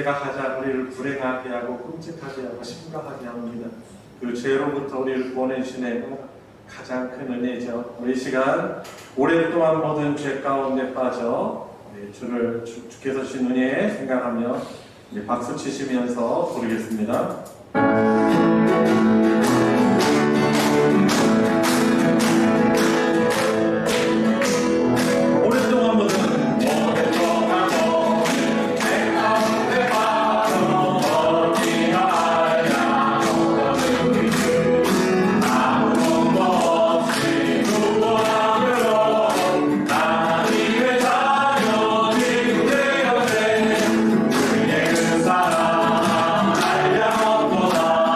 죄가 가장 우리를 불행하게 하고 끔찍하게 하고 심각하게 합니다. 그 죄로부터 우리를 구원해주시는 가장 큰 은혜죠. 우리 이 시간 오랫동안 모든 죄 가운데 빠져 주께서 주신 은혜 생각하며 박수 치시면서 부르겠습니다. 오랫동안 모든 사랑 알려 없도다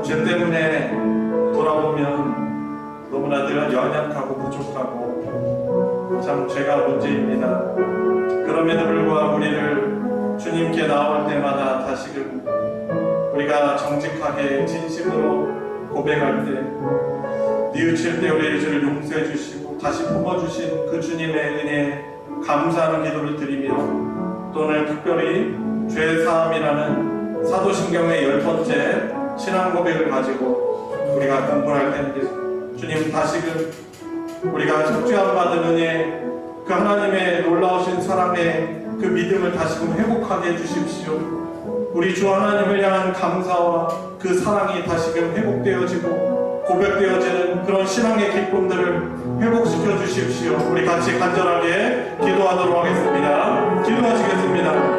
죄 때문에 돌아보면 너무나 늘 연약하고 부족하고 참 죄가 문제입니다. 그럼에도 불구하고 우리를 주님께 나올 때마다 다시금 우리가 정직하게 진심으로 고백할 때 뉘우칠 때 우리의 죄를 용서해 주시고 다시 품어주신 그 주님의 은혜에 감사하는 기도를 드리며 또 오늘 특별히 죄 사함이라는 사도신경의 10번째 신앙 고백을 가지고 우리가 공부할 텐데 주님 다시금 우리가 속죄함 받은 은혜 그 하나님의 놀라우신 사랑의 그 믿음을 다시금 회복하게 해주십시오. 우리 주 하나님을 향한 감사와 그 사랑이 다시금 회복되어지고 고백되어지는 그런 신앙의 기쁨들을 회복시켜 주십시오. 우리 같이 간절하게 기도하도록 하겠습니다. 기도하시겠습니다.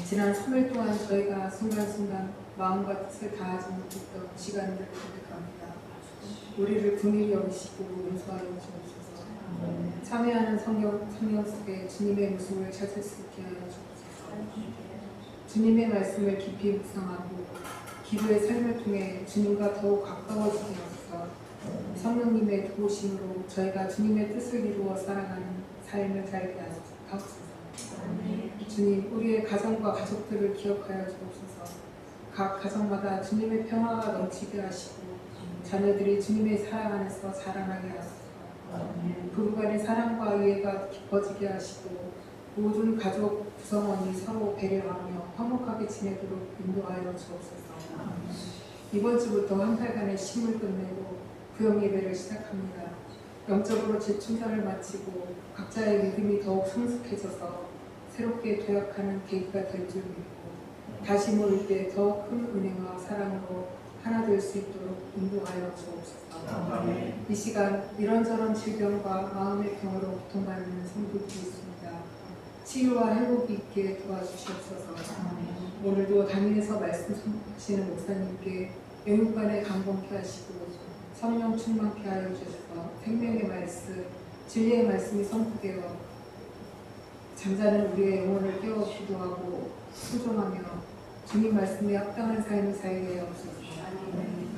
지난 3일 동안 저희가 순간순간 마음과 뜻을 다하지 못했던 시간들을 고백합니다. 우리를 긍휼히 여기시고 용서하여 주옵소서. 참회하는 성경 속에 주님의 모습을 찾을 수 있게 하여 주옵소서. 주님의 말씀을 깊이 묵상하고 기도의 삶을 통해 주님과 더욱 가까워지게 하소서. 성령님의 도우심으로 저희가 주님의 뜻을 이루어 살아가는 삶을 살게 하소서. 주님, 우리의 가정과 가족들을 기억하여 주옵소서. 각 가정마다 주님의 평화가 넘치게 하시고 자녀들이 주님의 사랑 안에서 자라나게 하소서. 부부간의 사랑과 이해가 깊어지게 하시고 모든 가족 구성원이 서로 배려하며 화목하게 지내도록 인도하여 주옵소서. 이번 주부터 한 달간의 쉼을 끝내고 구역 예배를 시작합니다. 영적으로 재충전을 마치고 각자의 믿음이 더욱 성숙해져서 새롭게 도약하는 계기가 될 줄 믿고 다시 모일 때 더 큰 은혜와 사랑으로 하나 될 수 있도록 인도하여 주옵소서. 이 시간 이런저런 질병과 마음의 병으로 고통받는 성도들이 있습니다. 치유와 회복이 있게 도와주시옵소서. 오늘도 담임에서 말씀하시는 목사님께 영육간에 강건케 하시고 성령 충만케 하여 주셔서 생명의 말씀, 진리의 말씀이 선포되어 잠자는 우리의 영혼을 깨워 기도하고 수종하며 주님 말씀에 합당한 삶을 살게 하옵소서.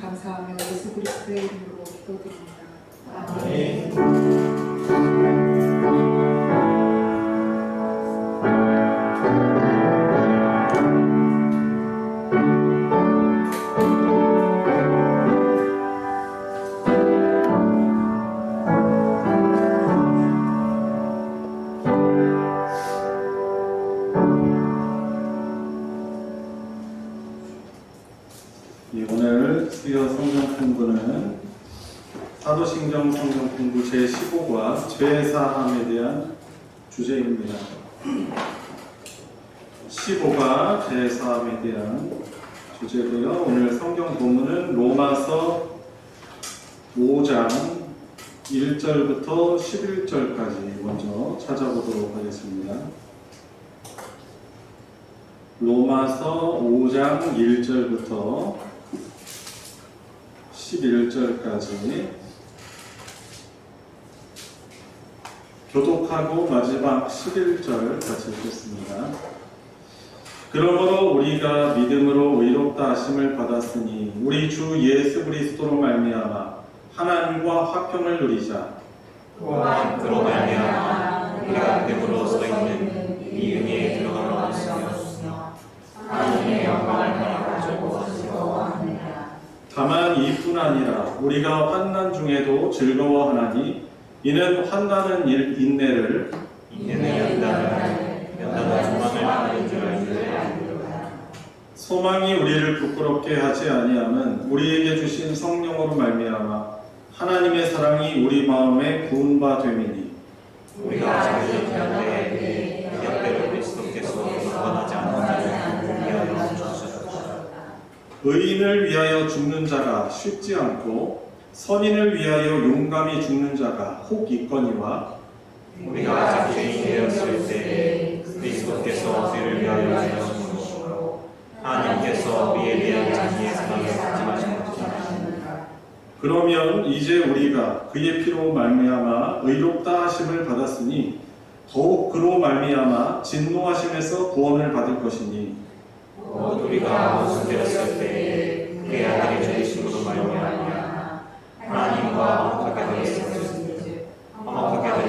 감사하며 예수 그리스도의 이름으로 기도드립니다. 아멘. 오늘 수요 성경 공부는 사도신경 성경 공부 제15과 죄사함에 대한 주제입니다. 15가 죄사함에 대한 주제고요. 오늘 성경 본문은 로마서 5장 1절부터 11절까지 먼저 찾아보도록 하겠습니다. 로마서 5장 1절부터 11절까지 교독하고 마지막 11절 같이 읽겠습니다. 그러므로 우리가 믿음으로 의롭다 하심을 받았으니 우리 주 예수 그리스도로 말미암아 하나님과 화평을 누리자. 또한 그로 말미암아 우리가 믿음으로 서 있는 이 은혜에 들어가며 하나님의 영광을 바라보고 기도합니다. 다만 이뿐 아니라 우리가 환난 중에도 즐거워하나니 이는 환난은 인내를 인내는 연단을 소망을 하는 줄 알기를. 소망이 우리를 부끄럽게 하지 아니함은 우리에게 주신 성령으로 말미암아 하나님의 사랑이 우리 마음에 부은 바 됨이니 우리가 자주 변화되에 약대로 그리스도께서 원하지 않는 일을 위하여 주셨다. 의인을 위하여 죽는 자가 쉽지 않고 선인을 위하여 용감히 죽는 자가 혹 있거니와 우리가 죄인이 되었을 때 그리스도께서 우리를 위하여 죽으심으로 하나님께서 우리에 대한 자기의 사랑을 말씀하셨다. 그러면 이제 우리가 그의 피로 말미암아 의롭다 하심을 받았으니 더욱 그로 말미암아 진노하심에서 구원을 받을 것이니 우리가 원수되었을 때 그의 아들이 죽으심으로 말미암아 하나님과 화목하게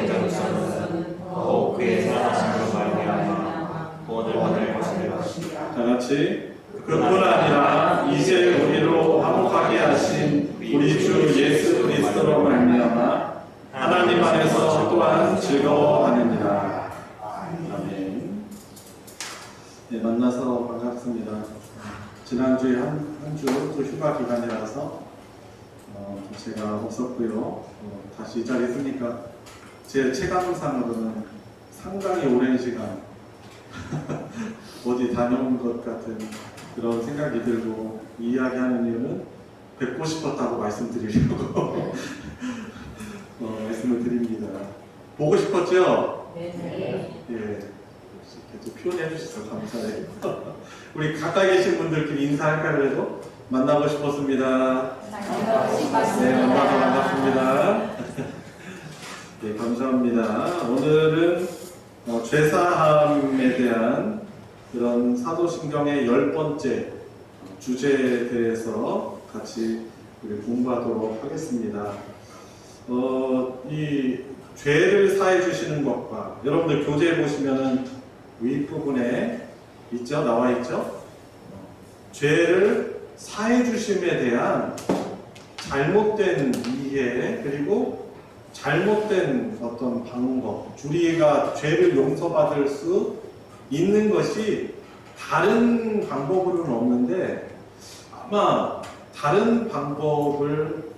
된 자로서는 더욱 그의 사랑하심으로 말미암아 구원을 받을 것이다. 다 같이 그뿐 아니라 이제 우리로 화목하게 하신 우리 주 예수 그리스도로 말미암아 하나님 안에서 또한 즐거워하느니라. 아멘. 네, 만나서 반갑습니다. 지난주에 한 주 또 휴가 기간이라서 제가 없었고요. 다시 이 자리에 있으니까 제 체감상으로는 상당히 오랜 시간 어디 다녀온 것 같은 그런 생각이 들고 이야기하는 이유는 뵙고 싶었다고 말씀드리려고 말씀을 드립니다. 보고 싶었죠? 네. 예, 이렇게 표현해 주셔서 감사해요. 우리 가까이 계신 분들끼리 인사할까 그래도 만나고 싶었습니다. 네, 만나서 반갑습니다. 네, 감사합니다. 오늘은 죄사함에 대한 그런 사도신경의 10번째 주제에 대해서 같이 우리 공부하도록 하겠습니다. 이 죄를 사해 주시는 것과 여러분들 교재에 보시면은 윗부분에 있죠? 나와 있죠? 죄를 사해 주심에 대한 잘못된 이해 그리고 잘못된 어떤 방법, 우리가 죄를 용서받을 수 있는 것이 다른 방법으로는 없는데 아마 다른 방법을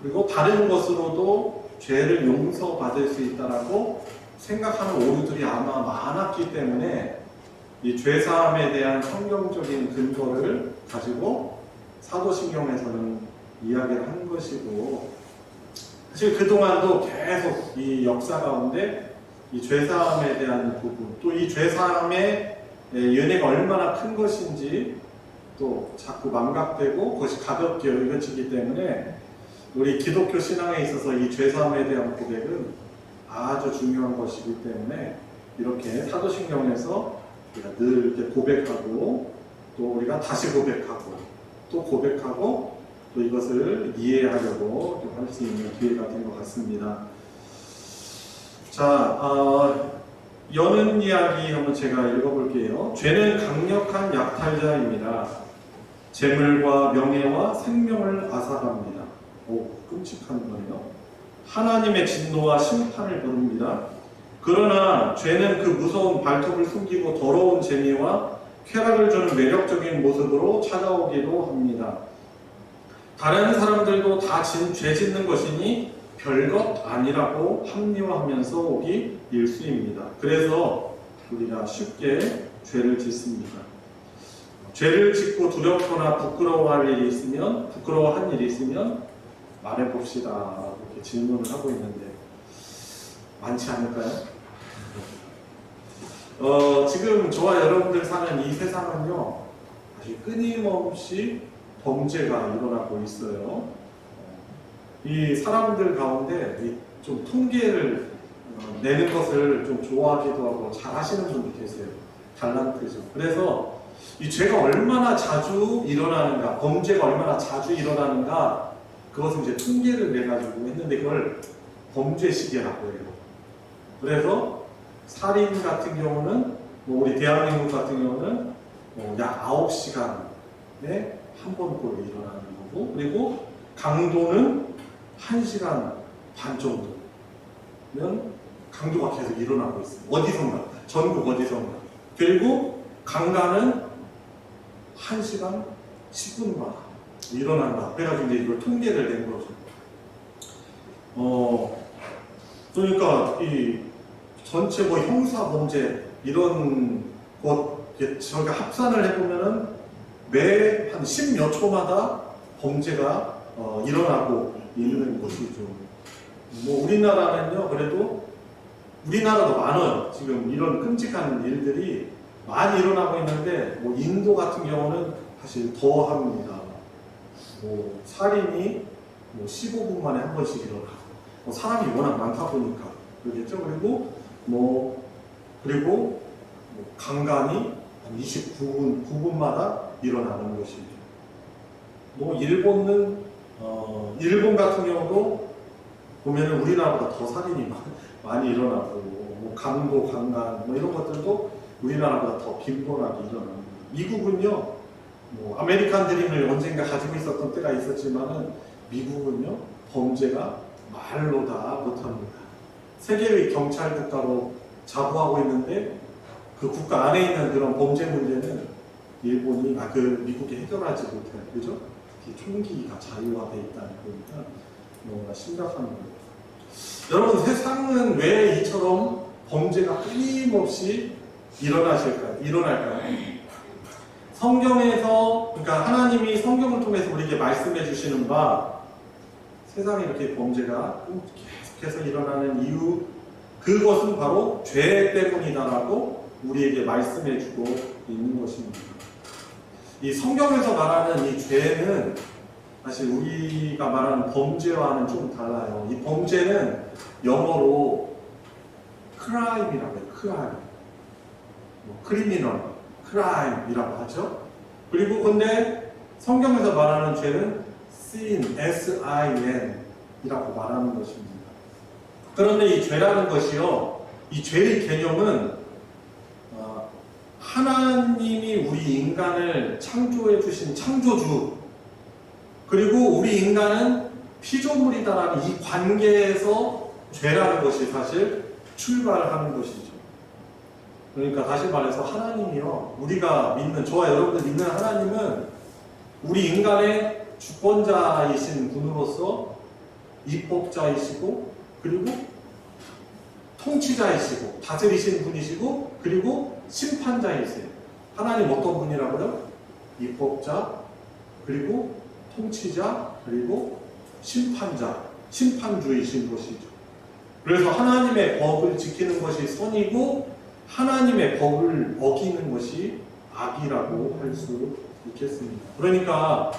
그리고 다른 것으로도 죄를 용서받을 수 있다라고 생각하는 오류들이 아마 많았기 때문에 이 죄사함에 대한 성경적인 근거를 가지고 사도신경에서는 이야기를 한 것이고 사실 그동안도 계속 이 역사 가운데 이 죄사함에 대한 부분 또 이 죄사함의 은혜가 얼마나 큰 것인지 또 자꾸 망각되고 그것이 가볍게 여겨지기 때문에 우리 기독교 신앙에 있어서 이 죄사함에 대한 고백은 아주 중요한 것이기 때문에 이렇게 사도신경에서 우리가 늘 이렇게 고백하고 또 우리가 다시 고백하고 또 고백하고 또 이것을 이해하려고 할 수 있는 기회가 된 것 같습니다. 자, 여는 이야기 한번 제가 읽어볼게요. 죄는 강력한 약탈자입니다. 재물과 명예와 생명을 앗아갑니다. 오, 끔찍한 거네요. 하나님의 진노와 심판을 부릅니다. 그러나 죄는 그 무서운 발톱을 숨기고 더러운 재미와 쾌락을 주는 매력적인 모습으로 찾아오기도 합니다. 다른 사람들도 다 죄 짓는 것이니 별것 아니라고 합리화하면서 오기 일쑤입니다. 그래서 우리가 쉽게 죄를 짓습니다. 죄를 짓고 두렵거나 부끄러워한 일이 있으면 말해봅시다. 이렇게 질문을 하고 있는데 많지 않을까요? 지금 저와 여러분들 사는 이 세상은요, 아주 끊임없이 범죄가 일어나고 있어요. 이 사람들 가운데 좀 통계를 내는 것을 좀 좋아하기도 하고 잘 하시는 분들 계세요. 달란트죠. 그래서 이 죄가 얼마나 자주 일어나는가, 범죄가 얼마나 자주 일어나는가, 그것은 이제 통계를 내가지고 했는데 그걸 범죄 시계라고 해요. 그래서 살인 같은 경우는 우리 대한민국 같은 경우는 약 9시간 한 번꼴로 일어나는 거고, 그리고 강도는 1시간 반 정도면 강도가 계속 일어나고 있어요. 어디선가, 전국 어디선가. 그리고 강간은 1시간 10분마다 일어난다. 그래가지고 이제 이걸 통계를 낸 거죠. 그러니까 이 전체 뭐 형사 범죄 이런 것 저희가 합산을 해보면은 매 한 10몇 초마다 범죄가 일어나고 있는 것이죠. 뭐 우리나라는요, 그래도 우리나라도 많아요. 지금 이런 끔찍한 일들이 많이 일어나고 있는데, 뭐 인도 같은 경우는 사실 더 합니다. 뭐 살인이 뭐 15분 만에 한 번씩 일어나고, 뭐 사람이 워낙 많다 보니까 그러겠죠. 그리고 강간이 한 9분마다 일어나는 것이죠. 뭐 일본 같은 경우도 보면은 우리나라보다 더 살인이 많이 일어나고, 뭐 강도, 강간 뭐 이런 것들도 우리나라보다 더 빈번하게 일어납니다. 미국은요, 뭐 아메리칸 드림을 언젠가 가지고 있었던 때가 있었지만은 미국은요 범죄가 말로 다 못합니다. 세계의 경찰 국가로 자부하고 있는데 그 국가 안에 있는 그런 범죄 문제는 미국이 해결하지 못해요. 그죠? 특히 총기가 자유화되어 있다는 거니까 너무나 심각한 거예요. 여러분, 세상은 왜 이처럼 범죄가 끊임없이 일어날까요? 성경에서, 그러니까 하나님이 성경을 통해서 우리에게 말씀해 주시는 바, 세상에 이렇게 범죄가 계속해서 일어나는 이유, 그것은 바로 죄 때문이다라고 우리에게 말씀해 주고 있는 것입니다. 이 성경에서 말하는 이 죄는 사실 우리가 말하는 범죄와는 좀 달라요. 이 범죄는 영어로 crime이라고 해요. crime. criminal, crime이라고 하죠. 그리고 근데 성경에서 말하는 죄는 sin, S-I-N 이라고 말하는 것입니다. 그런데 이 죄라는 것이요, 이 죄의 개념은 하나님이 우리 인간을 창조해 주신 창조주, 그리고 우리 인간은 피조물이다라는 이 관계에서 죄라는 것이 사실 출발하는 것이죠. 그러니까 다시 말해서 하나님이요, 우리가 믿는, 저와 여러분들 믿는 하나님은 우리 인간의 주권자이신 분으로서 입법자이시고, 그리고 통치자이시고, 다스리신 분이시고, 그리고 심판자이세요. 하나님 어떤 분이라고요? 입법자, 그리고 통치자, 그리고 심판자, 심판주이신 것이죠. 그래서 하나님의 법을 지키는 것이 선이고, 하나님의 법을 어기는 것이 악이라고 할 수 있겠습니다. 그러니까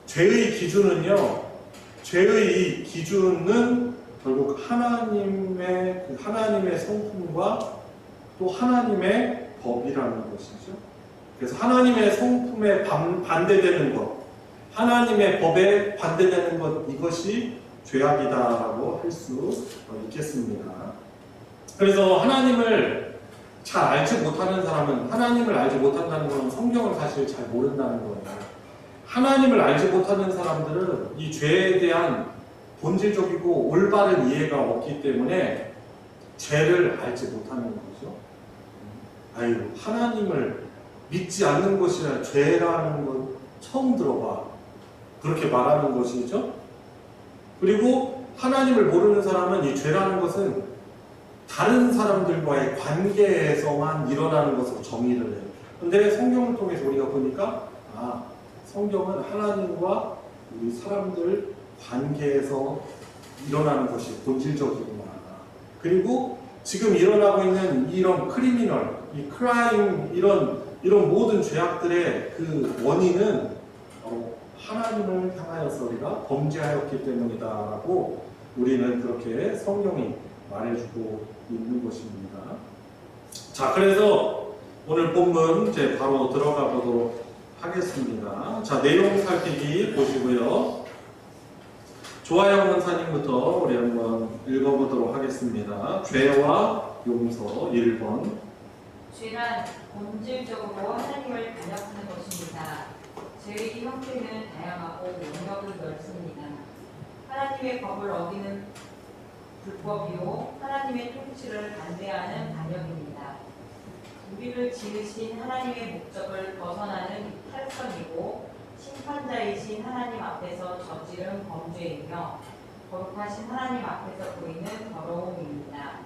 죄의 기준은요, 죄의 기준은 결국 하나님의 성품과 또 하나님의 법이라는 것이죠. 그래서 하나님의 성품에 반대되는 것, 하나님의 법에 반대되는 것, 이것이 죄악이다라고 할 수 있겠습니다. 그래서 하나님을 잘 알지 못하는 사람은, 하나님을 알지 못한다는 것은 성경을 사실 잘 모른다는 거예요. 하나님을 알지 못하는 사람들은 이 죄에 대한 본질적이고 올바른 이해가 없기 때문에 죄를 알지 못하는 거죠. 하나님을 믿지 않는 것이라 죄라는 건 처음 들어봐, 그렇게 말하는 것이죠. 그리고 하나님을 모르는 사람은 이 죄라는 것은 다른 사람들과의 관계에서만 일어나는 것으로 정의를 해요. 근데 성경을 통해서 우리가 보니까 성경은 하나님과 우리 사람들 관계에서 일어나는 것이 본질적이구나. 그리고 지금 일어나고 있는 이런 크리미널, 이 크라임, 이런 모든 죄악들의 그 원인은 하나님을 향하여서 우리가 범죄하였기 때문이다라고 우리는 그렇게 성경이 말해주고 있는 것입니다. 자, 그래서 오늘 본문 이제 바로 들어가 보도록 하겠습니다. 자, 내용 살피기 보시고요. 조아영 원사님부터 우리 한번 읽어보도록 하겠습니다. 죄와 용서 1번. 죄란 본질적으로 하나님을 반역하는 것입니다. 죄의 형태는 다양하고 영역은 넓습니다. 하나님의 법을 어기는 불법이요 하나님의 통치를 반대하는 반역입니다. 우리를 지으신 하나님의 목적을 벗어나는 탈선이고 심판자이신 하나님 앞에서 저지른 범죄이며 거룩하신 하나님 앞에서 보이는 더러움입니다.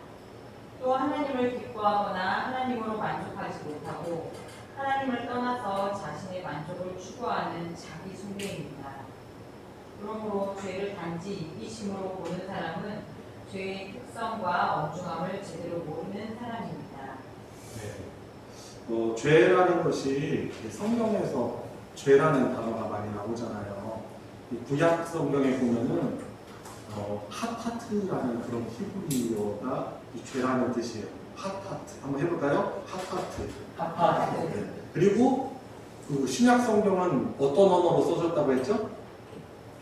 또 하나님을 기뻐하거나 하나님으로 만족하지 못하고 하나님을 떠나서 자신의 만족을 추구하는 자기 숭배입니다. 그러므로 죄를 단지 이기심으로 보는 사람은 죄의 특성과 엄중함을 제대로 모르는 사람입니다. 죄라는 것이 성경에서 죄라는 단어가 많이 나오잖아요. 이 구약 성경에 보면은 핫하트라는 그런 히브리어가 이 죄라는 뜻이에요. 핫하트. 한번 해볼까요? 핫하트. 네. 그리고 그 신약 성경은 어떤 언어로 써졌다고 했죠?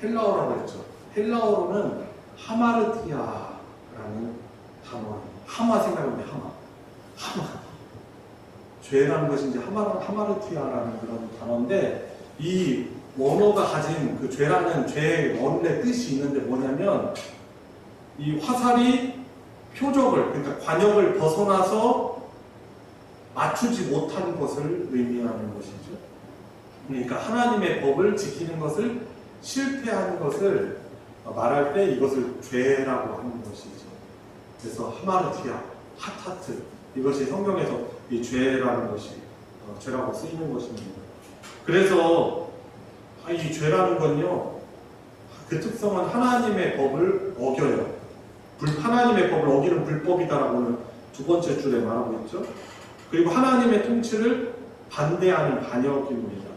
헬라어라고 했죠. 헬라어로는 하마르티아라는 단어. 하마 생각하면 하마. 죄라는 것이 이제 하마르티아라는 그런 단어인데 이 원어가 가진 그 죄라는 죄의 원래 뜻이 있는데 뭐냐면 이 화살이 표적을 그러니까 관역을 벗어나서 맞추지 못한 것을 의미하는 것이죠. 그러니까 하나님의 법을 지키는 것을 실패하는 것을 말할 때 이것을 죄라고 하는 것이죠. 그래서 하마르티아, 핫하트 이것이 성경에서 이 죄라는 것이 죄라고 쓰이는 것입니다. 그래서 이 죄라는 건요, 그 특성은 하나님의 법을 어겨요. 하나님의 법을 어기는 불법이다라고는 두 번째 줄에 말하고 있죠. 그리고 하나님의 통치를 반대하는 반역입니다.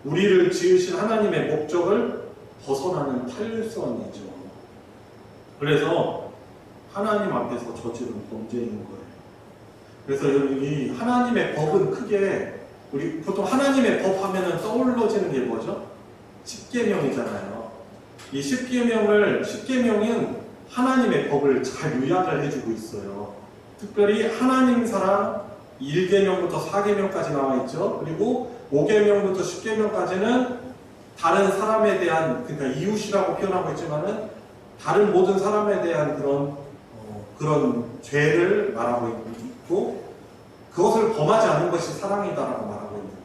우리를 지으신 하나님의 목적을 벗어나는 탈선이죠. 그래서 하나님 앞에서 저지른 범죄인 거예요. 그래서 이 하나님의 법은 크게 우리 보통 하나님의 법 하면은 떠올라지는 게 뭐죠? 십계명이잖아요. 이 십계명은 하나님의 법을 잘 요약을 해주고 있어요. 특별히 하나님 사랑 1계명부터 4계명까지 나와 있죠. 그리고 5계명부터 10계명까지는 다른 사람에 대한 그러니까 이웃이라고 표현하고 있지만은 다른 모든 사람에 대한 그런 죄를 말하고 있고 그것을 범하지 않는 것이 사랑이다라고 말하고 있는 거예요.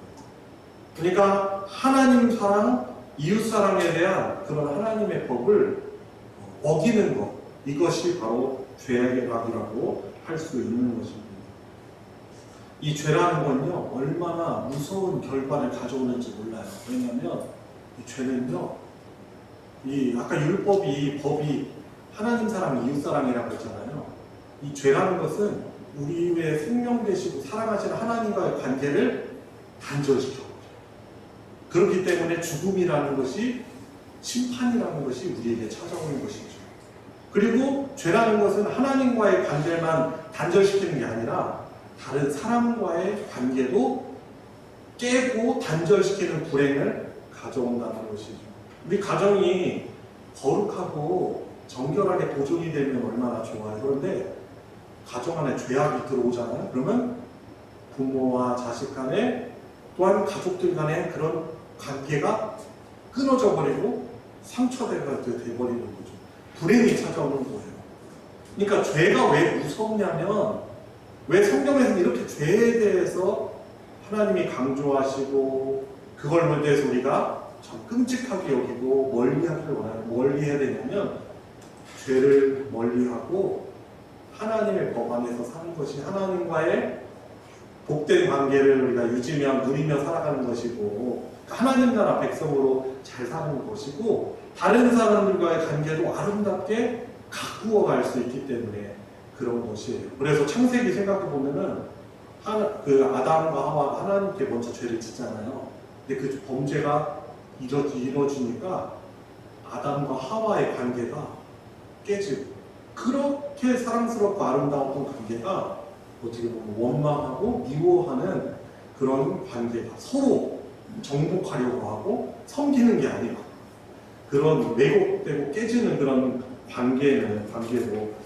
그러니까 하나님 사랑, 이웃 사랑에 대한 그런 하나님의 법을 어기는 것 이것이 바로 죄악이라고 할 수 있는 것입니다. 이 죄라는 건요 얼마나 무서운 결과를 가져오는지 몰라요. 왜냐하면 이 죄는요 이 아까 법이 하나님 사랑, 이웃 사랑이라고 했잖아요. 이 죄라는 것은 우리의 생명 되시고 사랑하시는 하나님과의 관계를 단절시켜요. 그렇기 때문에 죽음이라는 것이 심판이라는 것이 우리에게 찾아오는 것이죠. 그리고 죄라는 것은 하나님과의 관계만 단절시키는 게 아니라 다른 사람과의 관계도 깨고 단절시키는 불행을 가져온다는 것이죠. 우리 가정이 거룩하고 정결하게 보존이 되면 얼마나 좋아요. 그런데 가정 안에 죄악이 들어오잖아요. 그러면 부모와 자식 간에 또한 가족들 간에 그런 관계가 끊어져 버리고 상처가 돼버리는 거죠. 불행이 찾아오는 거예요. 그러니까 죄가 왜 무섭냐면 왜 성경에서는 이렇게 죄에 대해서 하나님이 강조하시고 그걸 대해서 우리가 참 끔찍하게 여기고 멀리하기를 원하는 멀리해야 되냐면 죄를 멀리하고 하나님의 법 안에서 사는 것이 하나님과의 복된 관계를 우리가 누리며 살아가는 것이고 하나님 나라 백성으로 잘 사는 것이고 다른 사람들과의 관계도 아름답게 가꾸어 갈 수 있기 때문에 그런 것이에요. 그래서 창세기 생각해 보면은 그 아담과 하와 하나님께 먼저 죄를 짓잖아요. 근데 그 범죄가 이루어지니까 아담과 하와의 관계가 깨지고 그렇게 사랑스럽고 아름다웠던 관계가 어떻게 보면 원망하고 미워하는 그런 관계가 서로 정복하려고 하고 섬기는 게 아니고 그런 왜곡되고 깨지는 그런 관계로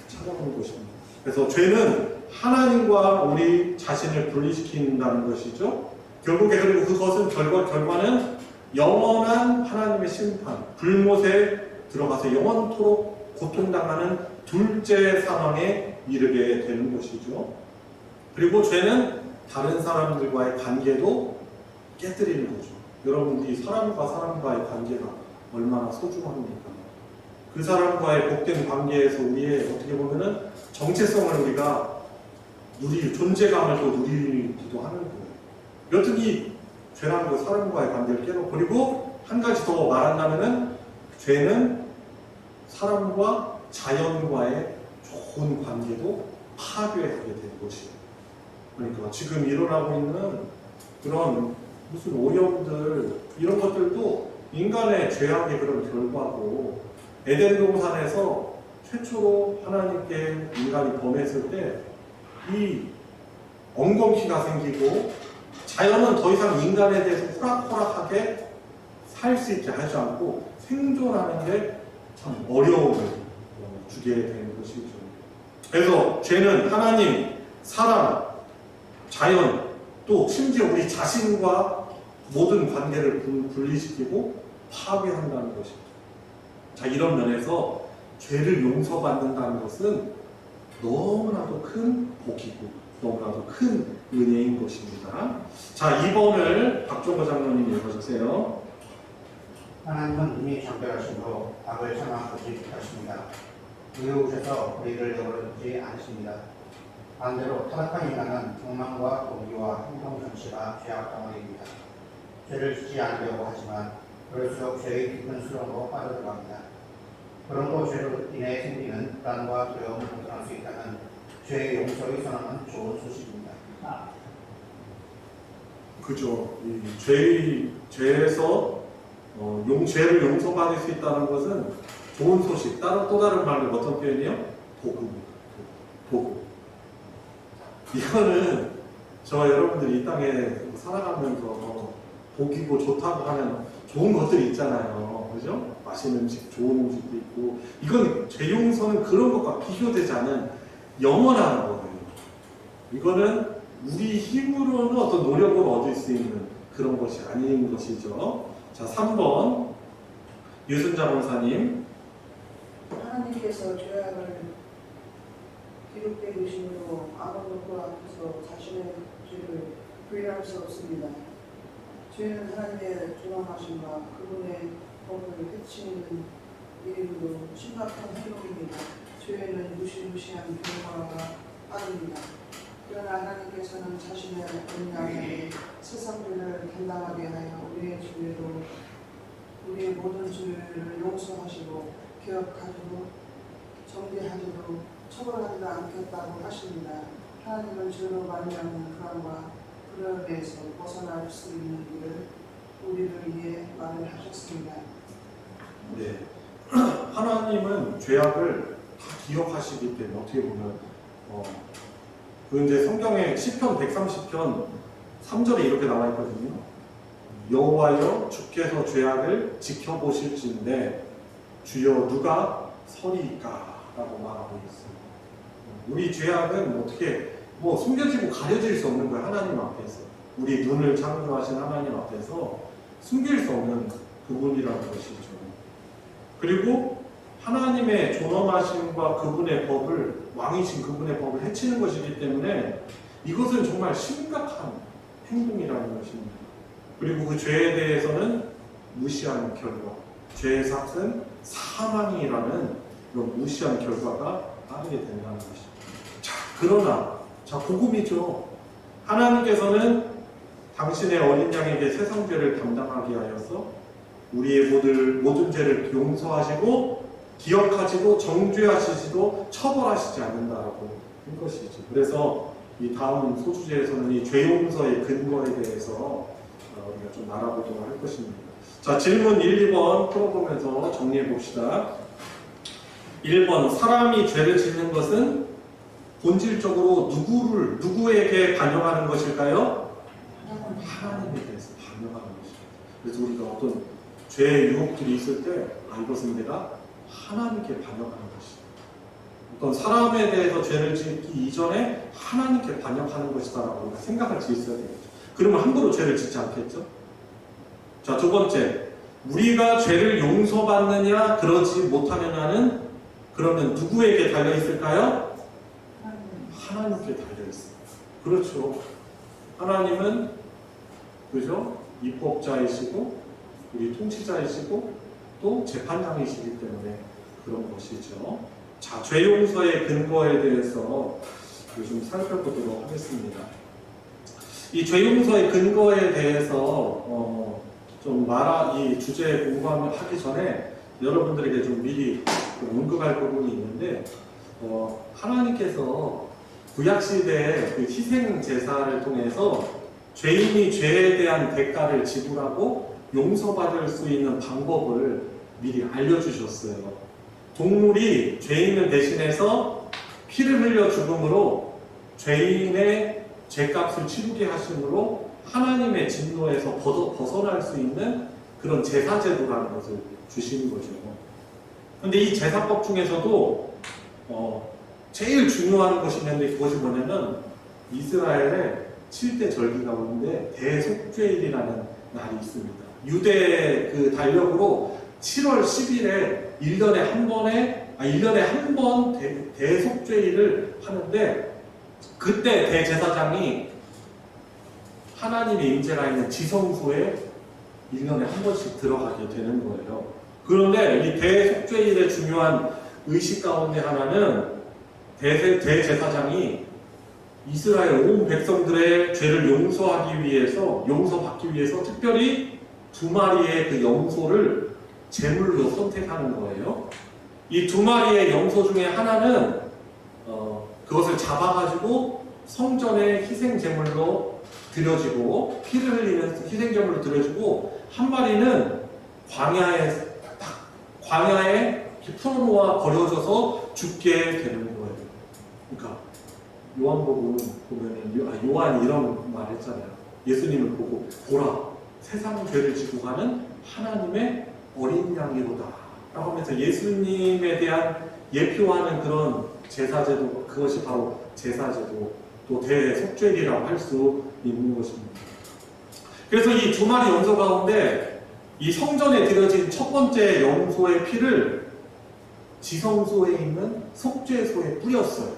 찾아오는 것입니다. 그래서 죄는 하나님과 우리 자신을 분리시킨다는 것이죠. 결국에 그리고 그것은 결과는 영원한 하나님의 심판, 불못에 들어가서 영원토록 고통당하는 둘째 상황에 이르게 되는 것이죠. 그리고 죄는 다른 사람들과의 관계도 깨뜨리는 거죠. 여러분들이 사람과 사람과의 관계가 얼마나 소중합니까? 그 사람과의 복된 관계에서 우리의 어떻게 보면은 정체성을 우리가 존재감을 또 누리기도 하는 거예요. 여튼 이 죄라는 거 사람과의 관계를 깨고, 그리고 한 가지 더 말한다면은 죄는 사람과 자연과의 좋은 관계도 파괴하게 되는 것이에요. 그러니까 지금 일어나고 있는 그런 무슨 오염들 이런 것들도 인간의 죄악의 그런 결과고, 에덴 동산에서 최초로 하나님께 인간이 범했을 때 이 엉겅퀴가 생기고 자연은 더 이상 인간에 대해서 호락호락하게 살 수 있게 하지 않고 생존하는 게 참 어려움을 주게 되는 것이죠. 그래서 죄는 하나님, 사람, 자연, 또 심지어 우리 자신과 모든 관계를 분리시키고 파괴한다는 것입니다. 자, 이런 면에서 죄를 용서받는다는 것은 너무나도 큰 복이고 너무나도 큰 은혜인 것입니다. 자, 2번을 박종호 장로님 읽어주세요. 하나님은 이미 정결하심으로 악을 참아보지 못하십니다. 의로우셔서 우리를 내버려두지 않으십니다. 반대로 타락한 인간은 욕망과 동기와 행동 전체가 죄악 덩어리입니다. 죄를 짓지 않으려고 하지만 그럴수록 죄의 깊은 수렁으로 빠져들어갑니다. 그런 죄로 인해 생기는 불안과 두려움을 벗어날 수 있다는 죄의 용서의 선언은 좋은 소식입니다. 그죠. 이 죄에서 죄를 용서받을 수 있다는 것은 좋은 소식. 또 다른 말로 어떤 표현이요? 복음입니다. 복음. 이거는 저와 여러분들이 이 땅에 살아가면서 복이고 좋다고 하는 좋은 것들이 있잖아요. 그죠? 맛있는 음식, 좋은 음식도 있고. 이건 죄 용서는 그런 것과 비교되지 않은 영원한 거예요. 이거는 우리 힘으로는 어떤 노력을 얻을 수 있는 그런 것이 아닌 것이죠. 자, 3번 유순자 목사님. 하나님께서 죄악을 기록된 의심으로 아무도 그 앞에서 자신의 죄를 부인할 수 없습니다. 죄는 하나님의 존엄하심과 그분의 법을 해치는 일임으로 심각한 행동입니다. 죄는 무시무시한 결과가 빠릅니다. 그러나 하나님께서는 자신의 언약에 세상 죄를 담당하게 하여 우리의 죄로 우리의 모든 죄를 용서하시고 기억하지도 정죄하지도 처벌하지도 않겠다고 하십니다. 하나님은 죄로 말미암는 불안과 불안에서 벗어날 수 있는 길을 우리를 위해 마련하셨습니다. 네. 하나님은 죄악을 다 기억하시기 때문에 어떻게 보면 그 이제 성경에 시편 130편 3절에 이렇게 나와 있거든요. 여호와여 주께서 죄악을 지켜보실진데 주여 누가 서리이까라고 말하고 있습니다. 우리 죄악은 어떻게 숨겨지고 가려질 수 없는 거예요. 하나님 앞에서 우리 눈을 창조하신 하나님 앞에서 숨길 수 없는 그분이라는 것이죠. 그리고 하나님의 존엄하심과 그분의 법을, 왕이신 그분의 법을 해치는 것이기 때문에 이것은 정말 심각한 행동이라는 것입니다. 그리고 그 죄에 대해서는 무시하는 결과, 죄의 삭은 사망이라는 이런 무시한 결과가 따르게 된다는 것입니다. 자, 그러나 복음이죠. 하나님께서는 당신의 어린 양에게 세상 죄를 담당하게 하여서 우리의 모든 죄를 용서하시고 기억하시고 정죄하시지도 처벌하시지 않는다라고 한 것이죠. 그래서 이 다음 소주제에서는 이 죄 용서의 근거에 대해서 우리가 좀 알아보도록 할 것입니다. 자, 질문 1, 2번 풀어보면서 정리해 봅시다. 1번, 사람이 죄를 짓는 것은 본질적으로 누구에게 반영하는 것일까요? 하나님에 대해서 반영하는 것입니다. 그래서 우리가 어떤 죄의 유혹들이 있을 때, 이것은 내가 하나님께 반영하는 것이다. 어떤 사람에 대해서 죄를 짓기 이전에 하나님께 반영하는 것이다라고 우리가 생각할 수 있어야 되겠죠. 그러면 함부로 죄를 짓지 않겠죠? 자, 두 번째, 우리가 죄를 용서받느냐 그러지 못하느냐는 그러면 누구에게 달려 있을까요? 하나님께 달려 있어요. 그렇죠. 하나님은 그죠? 입법자이시고 우리 통치자이시고 또 재판장이시기 때문에 그런 것이죠. 자, 죄 용서의 근거에 대해서 좀 살펴보도록 하겠습니다. 이 죄 용서의 근거에 대해서 이 주제 공부하기 전에 여러분들에게 좀 미리 언급할 부분이 있는데, 하나님께서 구약시대의 그 희생 제사를 통해서 죄인이 죄에 대한 대가를 지불하고 용서받을 수 있는 방법을 미리 알려주셨어요. 동물이 죄인을 대신해서 피를 흘려 죽음으로 죄인의 죄값을 치르게 하심으로 하나님의 진노에서 벗어날 수 있는 그런 제사제도라는 것을 주시는 거죠. 근데 이 제사법 중에서도 제일 중요한 것이 있는데 그것이 뭐냐면 이스라엘의 7대 절기 가운데 대속죄일이라는 날이 있습니다. 유대 그 달력으로 7월 10일에 1년에 한 번 대속죄일을 하는데, 그때 대제사장이 하나님의 임재가 있는 지성소에 1년에 한 번씩 들어가게 되는 거예요. 그런데 이 대속죄일의 중요한 의식 가운데 하나는 대제사장이 이스라엘 온 백성들의 죄를 용서받기 위해서 특별히 2마리의 그 염소를 제물로 선택하는 거예요. 이 2마리의 염소 중에 하나는 그것을 잡아가지고 성전에 희생제물로 드려지고 피를 흘리는 희생제물로 드려지고, 한 마리는 광야에 풀어놓아 버려져서 죽게 되는 거예요. 그러니까 요한복음 보면은 요한이 이런 말 했잖아요. 예수님을 보고 보라, 세상 죄를 지고 가는 하나님의 어린 양이로다 라고 하면서 예수님에 대한 예표하는 그런 제사제도, 그것이 바로 제사제도, 또 대속죄일이라고 할 수 있는 것입니다. 그래서 이 2마리 염소 가운데 이 성전에 드려진 첫 번째 염소의 피를 지성소에 있는 속죄소에 뿌렸어요.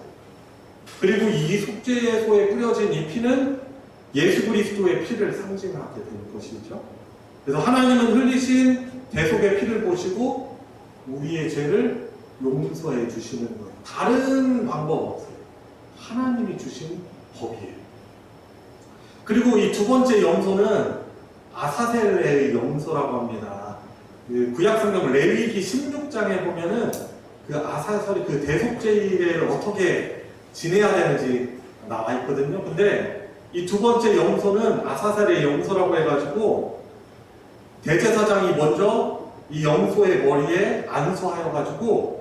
그리고 이 속죄소에 뿌려진 이 피는 예수 그리스도의 피를 상징하게 되는 것이죠. 그래서 하나님은 흘리신 대속의 피를 보시고 우리의 죄를 용서해 주시는 거예요. 다른 방법 없어요. 하나님이 주신 법이에요. 그리고 이 두 번째 염소는 아사셀의 염소라고 합니다. 그 구약성경 레위기 16장에 보면은 그 아사셀이 그 대속죄일을 어떻게 지내야 되는지 나와 있거든요. 근데 이 두 번째 염소는 아사셀의 염소라고 해가지고 대제사장이 먼저 이 염소의 머리에 안수하여 가지고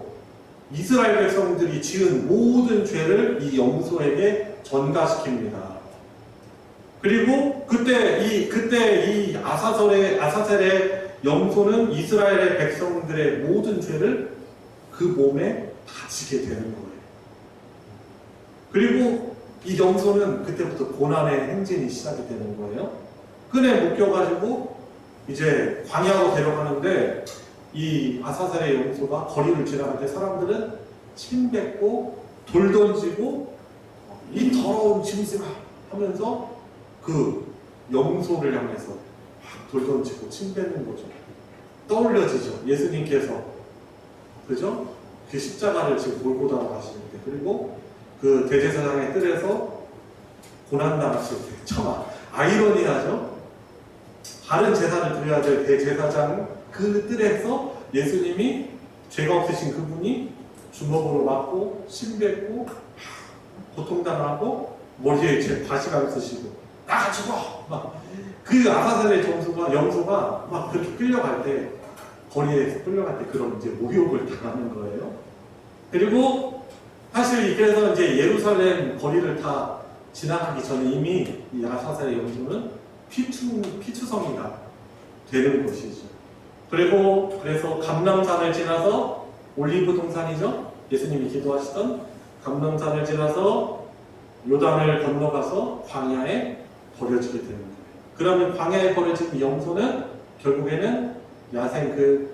이스라엘 백성들이 지은 모든 죄를 이 염소에게 전가시킵니다. 그리고 그때 이 아사셀의 염소는 이스라엘의 백성들의 모든 죄를 그 몸에 다 지게 되는 거예요. 그리고 이 염소는 그때부터 고난의 행진이 시작이 되는 거예요. 끈에 묶여가지고 이제 광야로 데려가는데 이 아사셀의 염소가 거리를 지나갈 때 사람들은 침 뱉고 돌 던지고 이 더러운 짐승아 하면서 그 염소를 향해서 막 돌 던지고 침 뱉는 거죠. 떠올려지죠. 예수님께서 그죠? 그 십자가를 지금 몰고 다가가시는데, 그리고 그 대제사장의 뜰에서 고난당하실 때 참 아이러니하죠. 다른 제사를 드려야 될 대제사장 그 뜰에서 예수님이 죄가 없으신 그분이 주먹으로 맞고 침 뱉고 고통당하고 모리에 이제 바시감 쓰시고 나가 죽어! 막 그 아사셀의 염소가 막 그렇게 끌려갈 때, 거리에서 끌려갈 때 그런 이제 모욕을 당하는 거예요. 그리고 사실 그래서 이제 예루살렘 거리를 다 지나가기 전에 이미 이 아사셀의 염소는 피투성이가 되는 것이죠. 그리고 그래서 감람산을 지나서 올리브 동산이죠. 예수님이 기도하시던 감람산을 지나서 요단을 건너가서 광야에 버려지게 되는 거예요. 그러면 광야에 버려진 이 염소는 결국에는 야생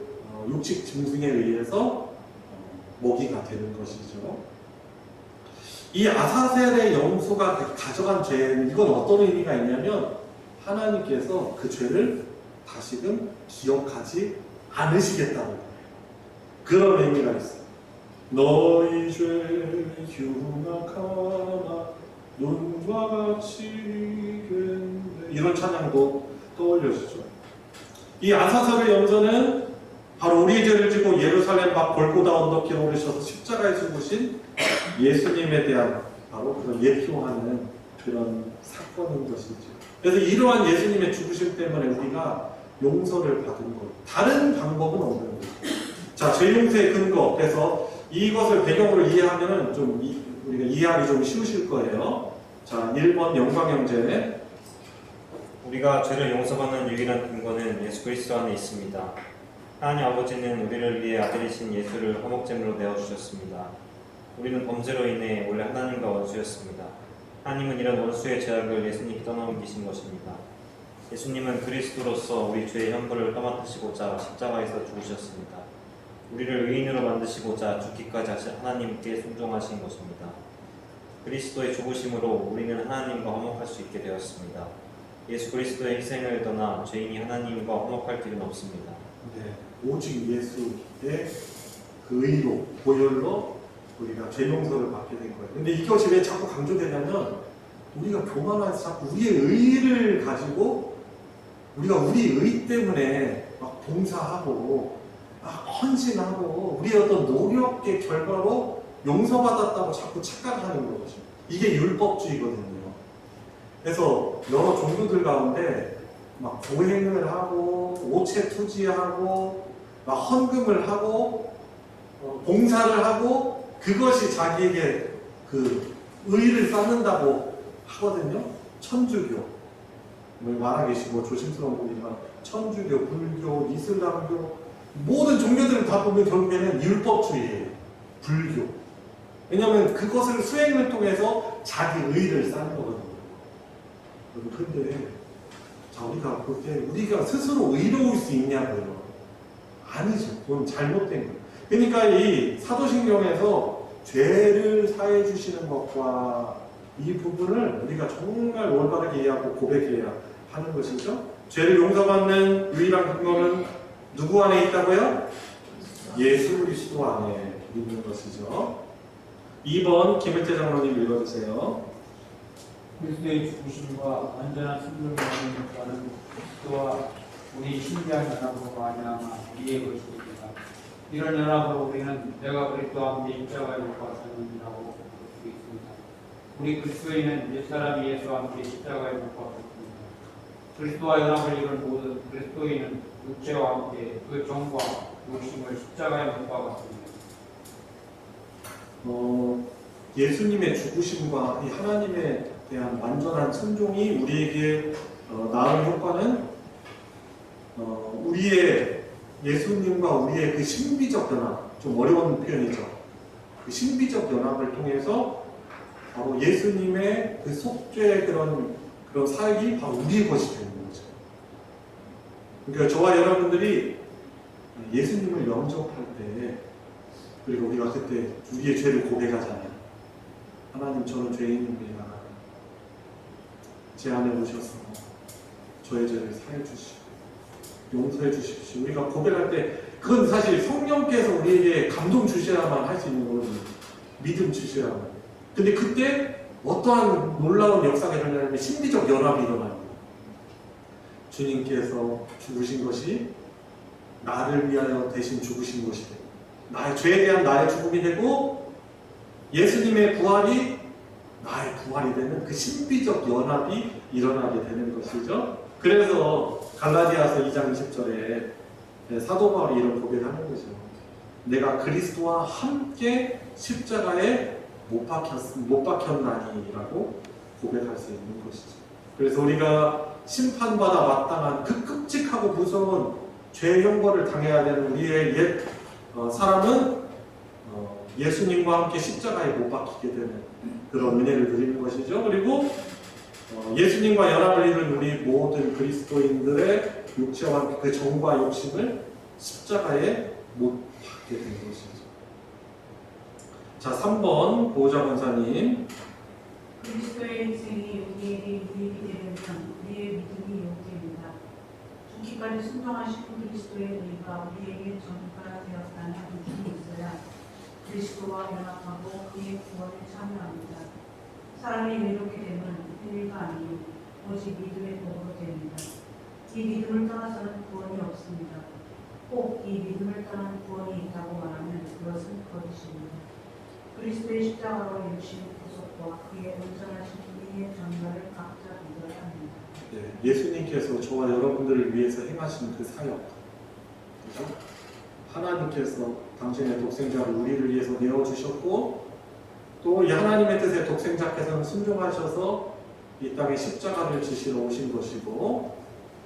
육식 짐승에 의해서 먹이가 되는 것이죠. 이 아사셀의 영수가 가져간 죄는 이건 어떤 의미가 있냐면 하나님께서 그 죄를 다시금 기억하지 않으시겠다는 거예요. 그런 의미가 있어요. 너희 죄 흉악하나 눈과 같이 된대. 이런 찬양도 떠올려주죠. 이 아사셀의 염소는 바로 우리의 죄를 지고 예루살렘 밖 골고다 언덕길에 오르셔서 십자가에 죽으신 예수님에 대한 바로 그런 예표하는 그런 사건인 것이죠. 그래서 이러한 예수님의 죽으심 때문에 우리가 용서를 받은 것, 다른 방법은 없는 거죠. 자, 죄 용서의 근거. 그래서 이것을 배경으로 이해하면은 좀 우리가 이해하기 좀 쉬우실 거예요. 자, 1번 영광형제. 우리가 죄를 용서받는 유일한 근거는 예수 그리스도 안에 있습니다. 하나님 아버지는 우리를 위해 아들이신 예수를 화목제물로 내어주셨습니다. 우리는 범죄로 인해 원래 하나님과 원수였습니다. 하나님은 이런 원수의 죄악을 예수님이 떠넘기신 것입니다. 예수님은 그리스도로서 우리 죄의 형벌을 떠맡으시고자 십자가에서 죽으셨습니다. 우리를 의인으로 만드시고자 죽기까지 하나님께 순종하신 것입니다. 그리스도의 죽으심으로 우리는 하나님과 화목할 수 있게 되었습니다. 예수 그리스도의 희생을 떠나 죄인이 하나님과 화목할 길은 없습니다. 네, 오직 예수의 그 의로, 보혈로 우리가 죄 용서를 받게 된 거예요. 근데 이것이 왜 자꾸 강조되냐면 우리가 교만해서 자꾸 우리의 의를 가지고 우리가 우리 의 때문에 막 봉사하고 막 헌신하고 우리의 어떤 노력의 결과로 용서받았다고 자꾸 착각하는 거죠. 이게 율법주의거든요. 그래서 여러 종교들 가운데 막 보행을 하고 오체 투지하고 막 헌금을 하고 봉사를 하고 그것이 자기에게 그 의를 쌓는다고 하거든요. 천주교 말하기시고 조심스러운 분이지만 천주교, 불교, 이슬람교 모든 종교들을 다 보면 결국에는 율법주의예요. 불교. 왜냐하면 그것을 수행을 통해서 자기 의를 쌓는 거거든요. 그런데 자, 우리가 볼 때 우리가 스스로 의로울 수 있냐고요. 아니죠. 그건 잘못된 거예요. 그러니까 이 사도신경에서 죄를 사해 주시는 것과 이 부분을 우리가 정말 올바르게 이해하고 고백해야 하는 것이죠. 죄를 용서받는 유일한 근거는 누구 안에 있다고요? 예수 그리스도 안에 있는 것이죠. 2번 김일태 장로님 읽어주세요. 그리스도의 죽으심과 완전한 승리를 얻는 것과는 그리스도와 우리 신비한 연합으로 말미암아 우리의 것입니다. 이런 연합으로 우리는 내가 그리스도와 함께 십자가에 못 박혔느니라고 볼 수 있습니다. 우리 그리스도인은 옛사람 예수와 함께 십자가에 못 박혔습니다. 그리스도와 연합을 이룬 모든 그리스도인은 육체와 함께 그 정과 욕심을 십자가에 못 박았습니다. 예수님의 죽으심과 이 하나님에 대한 완전한 순종이 우리에게 낳은 효과는 우리의 예수님과 우리의 그 신비적 연합, 좀 어려운 표현이죠. 그 신비적 연합을 통해서 바로 예수님의 그 속죄의 그런 삶이 바로 우리의 것이 되는 거죠. 그러니까 저와 여러분들이 예수님을 영접할 때, 그리고 우리가 그때 우리의 죄를 고백하잖아요. 하나님, 저는 죄인입니다. 제 안에 오셔서 저의 죄를 사해 주시고 용서해 주십시오. 우리가 고백할 때 그건 사실 성령께서 우리에게 감동 주셔야만 할 수 있는 거거든요. 믿음 주셔야만. 근데 그때 어떠한 놀라운 역사가 일어나냐면 신비적 연합이 일어나요. 주님께서 죽으신 것이 나를 위하여 대신 죽으신 것이 되고 나의 죄에 대한 나의 죽음이 되고 예수님의 부활이 나의 부활이 되는 그 신비적 연합이 일어나게 되는 것이죠. 그래서 갈라디아서 2장 20절에 사도 바울이 이런 고백을 하는 거죠. 내가 그리스도와 함께 십자가에 못 박혔나니라고 고백할 수 있는 것이죠. 그래서 우리가 심판받아 마땅한 그 끔찍하고 무서운 죄의 형벌을 당해야 되는 우리의 옛 사람은 예수님과 함께 십자가에 못 박히게 되는 그런 은혜를 누리는 것이죠. 그리고 예수님과 연합을 이룬 우리 모든 그리스도인들의 육체와 함께 그 정과 욕심을 십자가에 못 박게 된 것이죠. 자, 3번 보호자 권사님. 그리스도의 희생이 우리에게 유익이 되는 한 우리의 믿음이 용기입니다. 죽기까지 순종하신 그리스도의 의가 우리에게 전가되었다는 믿음이 있어야 그리스도와 연합하고 그의 구원에 참여합니다. 사람이 의롭게 되면 행위가 아니요 오직 믿음의 도구로 됩니다. 이 믿음을 떠나서는 구원이 없습니다. 꼭 이 믿음을 떠난 구원이 있다고 말하면 그것은 거짓입니다. 그리스도의 십자가로 이루신 구속과 그의 온전하신 우리의 전가를 각자 믿어야 합니다. 네, 예수님께서 저와 여러분들을 위해서 행하신 그 사역, 그죠? 하나님께서 당신의 독생자를 우리를 위해서 내어주셨고, 또 이 하나님의 뜻에 독생자께서는 순종하셔서 이 땅에 십자가를 지시러 오신 것이고,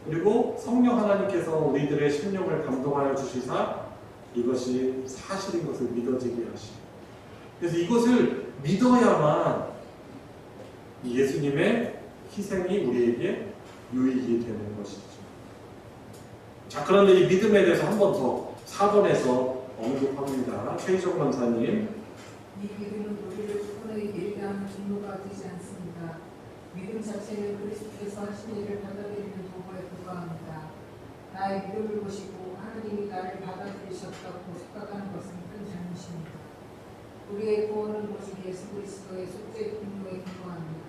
그리고 성령 하나님께서 우리들의 심령을 감동하여 주시사 이것이 사실인 것을 믿어지게 하시고, 그래서 이것을 믿어야만 이 예수님의 희생이 우리에게 유익이 되는 것이죠. 자, 그런데 이 믿음에 대해서 한 번 더 4번에서 언급합니다. 최희정 권사님. 이 믿음은 우리를 구원의 예리한 종로가 되지 않습니다. 믿음 자체는 그리스도께서 하신 일을 받아들이는 도구에 불과합니다. 나의 믿음을 보시고 하나님이 나를 받아들이셨다고 생각하는 것은 큰 잘못입니다. 우리의 구원은 오직 예수 그리스도의 속죄 공로에 근거합니다.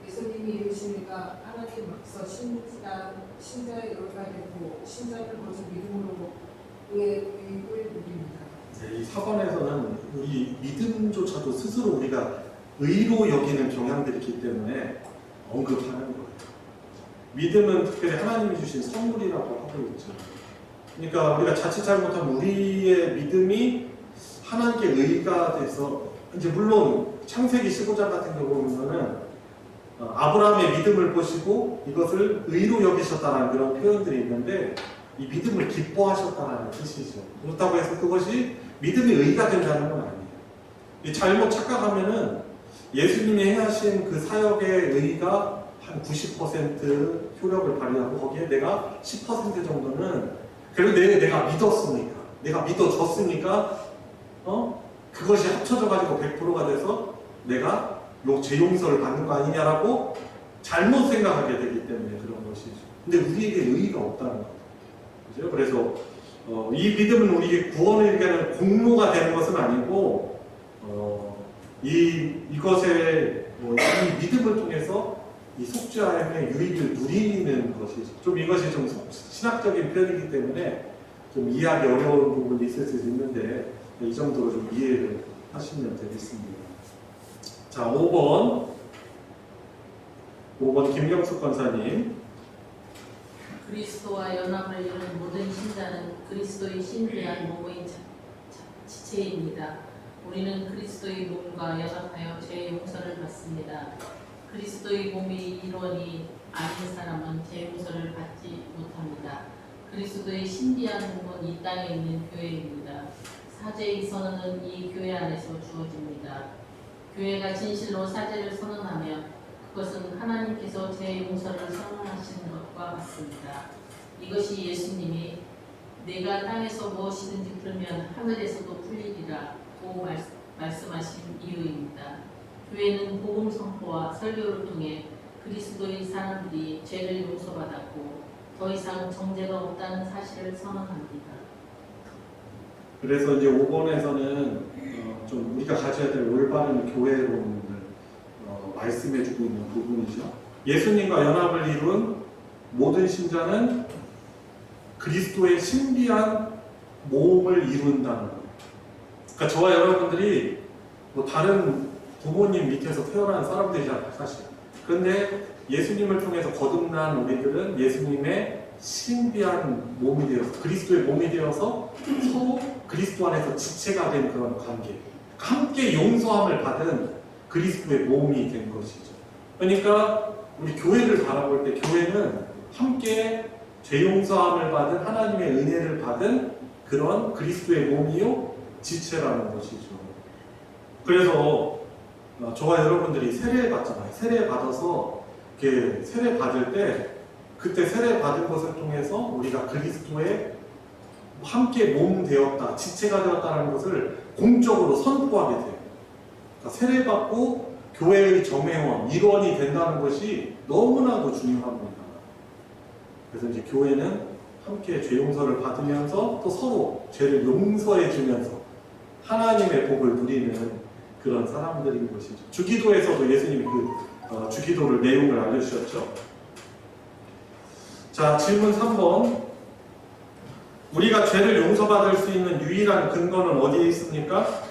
예수님이 이루신 일가 하나님 앞서 신자의 열가 되고 신자는 오직 믿음으로 그의 유익을 누립니다. 네, 이 4번에서는 이 믿음조차도 스스로 우리가 의로 여기는 경향들이 있기 때문에 언급하는 거예요. 믿음은 특별히 하나님이 주신 선물이라고 하고 있죠. 그러니까 우리가 자칫 잘못하면 우리의 믿음이 하나님께 의가 돼서, 이제 물론 창세기 15장 같은 경우 보면은 아브라함의 믿음을 보시고 이것을 의로 여기셨다는 그런 표현들이 있는데, 이 믿음을 기뻐하셨다는 뜻이죠. 그렇다고 해서 그것이 믿음이 의가 된다는 건 아니에요. 이 잘못 착각하면은 예수님이 행하신 그 사역의 의가 한 90% 효력을 발휘하고 거기에 내가 10% 정도는 그래도 내가 믿었으니까, 내가 믿어졌으니까 그것이 합쳐져 가지고 100%가 돼서 내가 죄 용서를 받는 거 아니냐라고 잘못 생각하게 되기 때문에 그런 것이죠. 근데 우리에게 의의가 없다는 거죠. 그죠? 그래서 이 믿음은 우리에게 구원을 위한 공로가 되는 것은 아니고, 이것의 이 믿음을 통해서 이 속죄하여의 유익을 누리는 것이죠. 좀 이것이 좀 신학적인 표현이기 때문에 좀 이해하기 어려운 부분이 있을 수 있는데, 이 정도로 좀 이해를 하시면 되겠습니다. 자, 5번 김경숙 권사님. 그리스도와 연합을 이룬 모든 신자는 그리스도의 신비한 몸의 지체입니다. 우리는 그리스도의 몸과 연합하여 죄 용서를 받습니다. 그리스도의 몸이 일원이 아닌 사람은 죄 용서를 받지 못합니다. 그리스도의 신비한 몸은 이 땅에 있는 교회입니다. 사죄의 선언은 이 교회 안에서 주어집니다. 교회가 진실로 사죄를 선언하면 그것은 하나님께서 제 용서를 선언하시는 것과 같습니다. 이것이 예수님이 내가 땅에서 무엇이든지 풀면 하늘에서도 풀리리라고 말씀하신 이유입니다. 교회는 복음 선포와 설교를 통해 그리스도의 사람들이 죄를 용서받았고 더 이상 정죄가 없다는 사실을 선언합니다. 그래서 이제 5번에서는 좀 우리가 가져야 될 올바른 교회론을 말씀해주고 있는 부분이죠. 예수님과 연합을 이룬 모든 신자는 그리스도의 신비한 몸을 이룬다는 거예요. 그러니까 저와 여러분들이 뭐 다른 부모님 밑에서 태어난 사람들이잖아요, 사실. 그런데 예수님을 통해서 거듭난 우리들은 예수님의 신비한 몸이 되어서, 그리스도의 몸이 되어서 서로 그리스도 안에서 지체가 된 그런 관계, 함께 용서함을 받은 그리스도의 몸이 된 것이죠. 그러니까 우리 교회를 바라볼 때 교회는 함께 죄 용서함을 받은 하나님의 은혜를 받은 그런 그리스도의 몸이요 지체라는 것이죠. 그래서 저와 여러분들이 세례 받잖아요. 세례 받아서 이렇게 세례 받을 때 그때 세례 받은 것을 통해서 우리가 그리스도의 함께 몸 되었다, 지체가 되었다는 것을 공적으로 선포하게 돼요. 그러니까 세례 받고 교회의 정회원, 일원이 된다는 것이 너무나도 중요합니다. 그래서 이제 교회는 함께 죄 용서를 받으면서 또 서로 죄를 용서해 주면서 하나님의 복을 누리는 그런 사람들인 것이죠. 주기도에서도 예수님이 그 주기도를 내용을 알려주셨죠. 자, 질문 3번. 우리가 죄를 용서받을 수 있는 유일한 근거는 어디에 있습니까?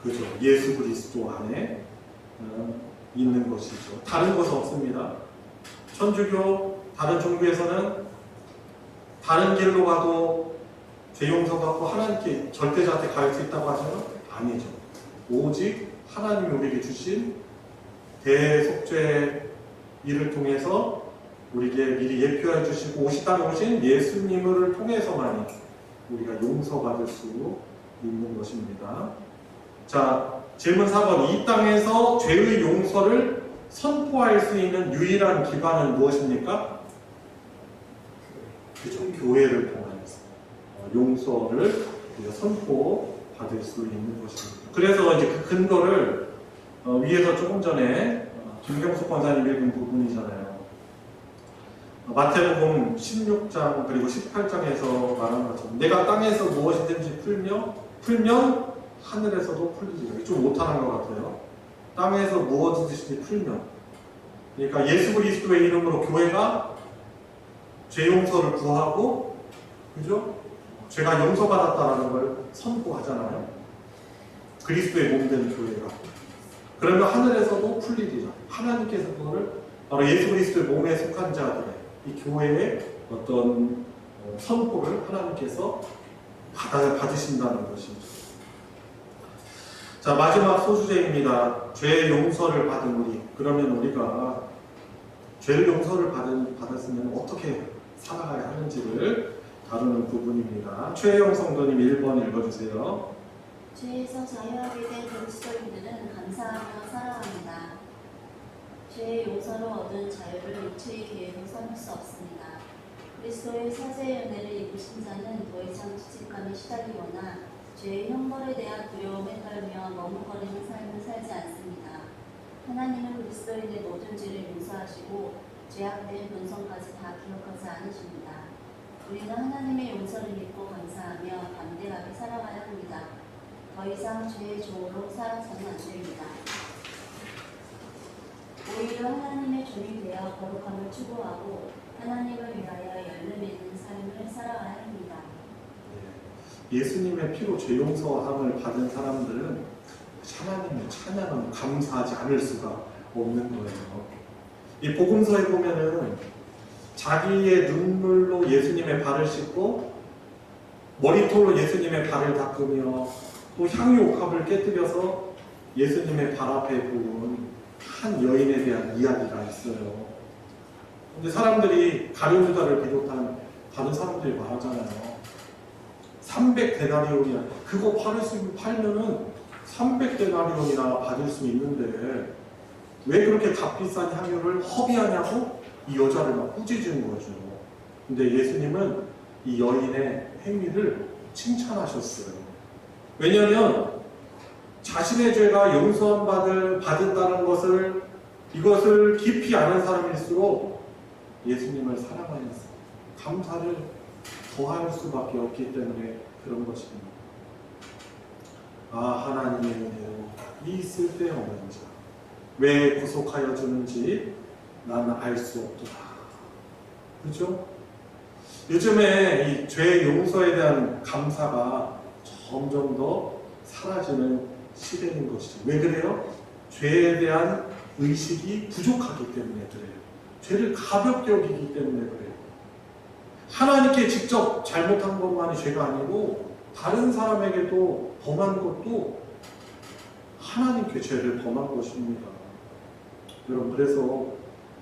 그죠. 예수 그리스도 안에 있는 것이죠. 다른 것은 없습니다. 천주교, 다른 종교에서는 다른 길로 가도 죄 용서받고 하나님께 절대자한테 갈 수 있다고 하지만 아니죠. 오직 하나님이 우리에게 주신 대속죄 일을 통해서 우리에게 미리 예표해 주시고 오시 땅에 오신 예수님을 통해서만 우리가 용서받을 수 있는 것입니다. 자, 질문 4번. 이 땅에서 죄의 용서를 선포할 수 있는 유일한 기관은 무엇입니까? 그죠. 교회를 통해서 용서를 선포받을 수 있는 것입니다. 그래서 이제 그 근거를 위에서 조금 전에 김경숙 권사님 읽은 부분이잖아요. 마태복음 16장 그리고 18장에서 말한 것처럼 내가 땅에서 무엇이든지 풀면 하늘에서도 풀리리라. 좀 못하는 것 같아요. 땅에서 무엇이든지 풀면, 그러니까 예수 그리스도의 이름으로 교회가 죄 용서를 구하고, 그죠? 죄가 용서받았다라는 걸 선포하잖아요. 그리스도의 몸된 교회가. 그러면 하늘에서도 풀리리라. 하나님께서 그거를 바로 예수 그리스도의 몸에 속한 자들의 이 교회의 어떤 선포를 하나님께서 받으신다는 것이죠. 자, 마지막 소주제입니다. 죄 용서를 받은 우리. 그러면 우리가 죄를 용서를 받았으면 어떻게 살아가야 하는지를 다루는 부분입니다. 최혜영 성도님 1번 읽어주세요. 죄에서 자유하게 된 그리스도인들은 감사하며 살아갑니다. 죄의 용서로 얻은 자유를 육체의 계획으로 삼을 수 없습니다. 그리스도의 사죄의 은혜를 입으신 자는 더 이상 죄책감에 시달리거나 죄의 형벌에 대한 두려움에 떨며 머뭇거리는 삶을 살지 않습니다. 하나님은 그리스도인의 모든 죄를 용서하시고 죄악된 본성까지 다 기억하지 않으십니다. 우리는 하나님의 용서를 믿고 감사하며 담대하게 살아가야 합니다. 더 이상 죄의 종으로 살아서는 안 됩니다. 오히려 하나님의 종이 되어 거룩함을 추구하고 하나님을 위하여 열매 맺는 삶을 살아가야 합니다. 예수님의 피로 죄 용서함을 받은 사람들은 하나님의 찬양은 감사하지 않을 수가 없는 거예요. 이 복음서에 보면은 자기의 눈물로 예수님의 발을 씻고 머리털로 예수님의 발을 닦으며 또 향유옥합을 깨뜨려서 예수님의 발 앞에 부은 한 여인에 대한 이야기가 있어요. 근데 사람들이 가룟 유다를 비롯한 다른 사람들이 말하잖아요. 300데나리온이야. 그거 팔면은 300데나리온이나 받을 수 있는데 왜 그렇게 값비싼 향유를 허비하냐고 이 여자를 막 꾸짖은 거죠. 근데 예수님은 이 여인의 행위를 칭찬하셨어요. 왜냐하면 자신의 죄가 용서함 받은다는 것을 이것을 깊이 아는 사람일수록 예수님을 사랑하면서 감사를 더할 수밖에 없기 때문에 그런 것입니다. 아, 하나님의 은혜로 이 쓸데없는 자 왜 구속하여 주는지 나는 알 수 없도다. 그렇죠? 요즘에 이 죄 용서에 대한 감사가 점점 더 사라지는 시대인 것이죠. 왜 그래요? 죄에 대한 의식이 부족하기 때문에 그래요. 죄를 가볍게 여기기 때문에 그래요. 하나님께 직접 잘못한 것만이 죄가 아니고 다른 사람에게도 범한 것도 하나님께 죄를 범한 것입니다. 여러분, 그래서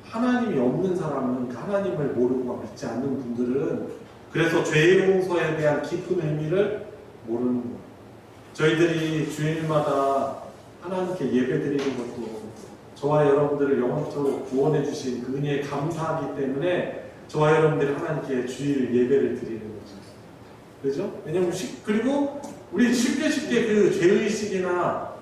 하나님이 없는 사람은 하나님을 모르고 믿지 않는 분들은 그래서 죄 용서에 대한 깊은 의미를 모르는 거예요. 저희들이 주일마다 하나님께 예배 드리는 것도 저와 여러분들을 영원토록 구원해 주신 그 은혜에 감사하기 때문에 저와 여러분들이 하나님께 주일 예배를 드리는 거죠. 그죠? 왜냐면 그리고 우리 쉽게 그 죄의식이나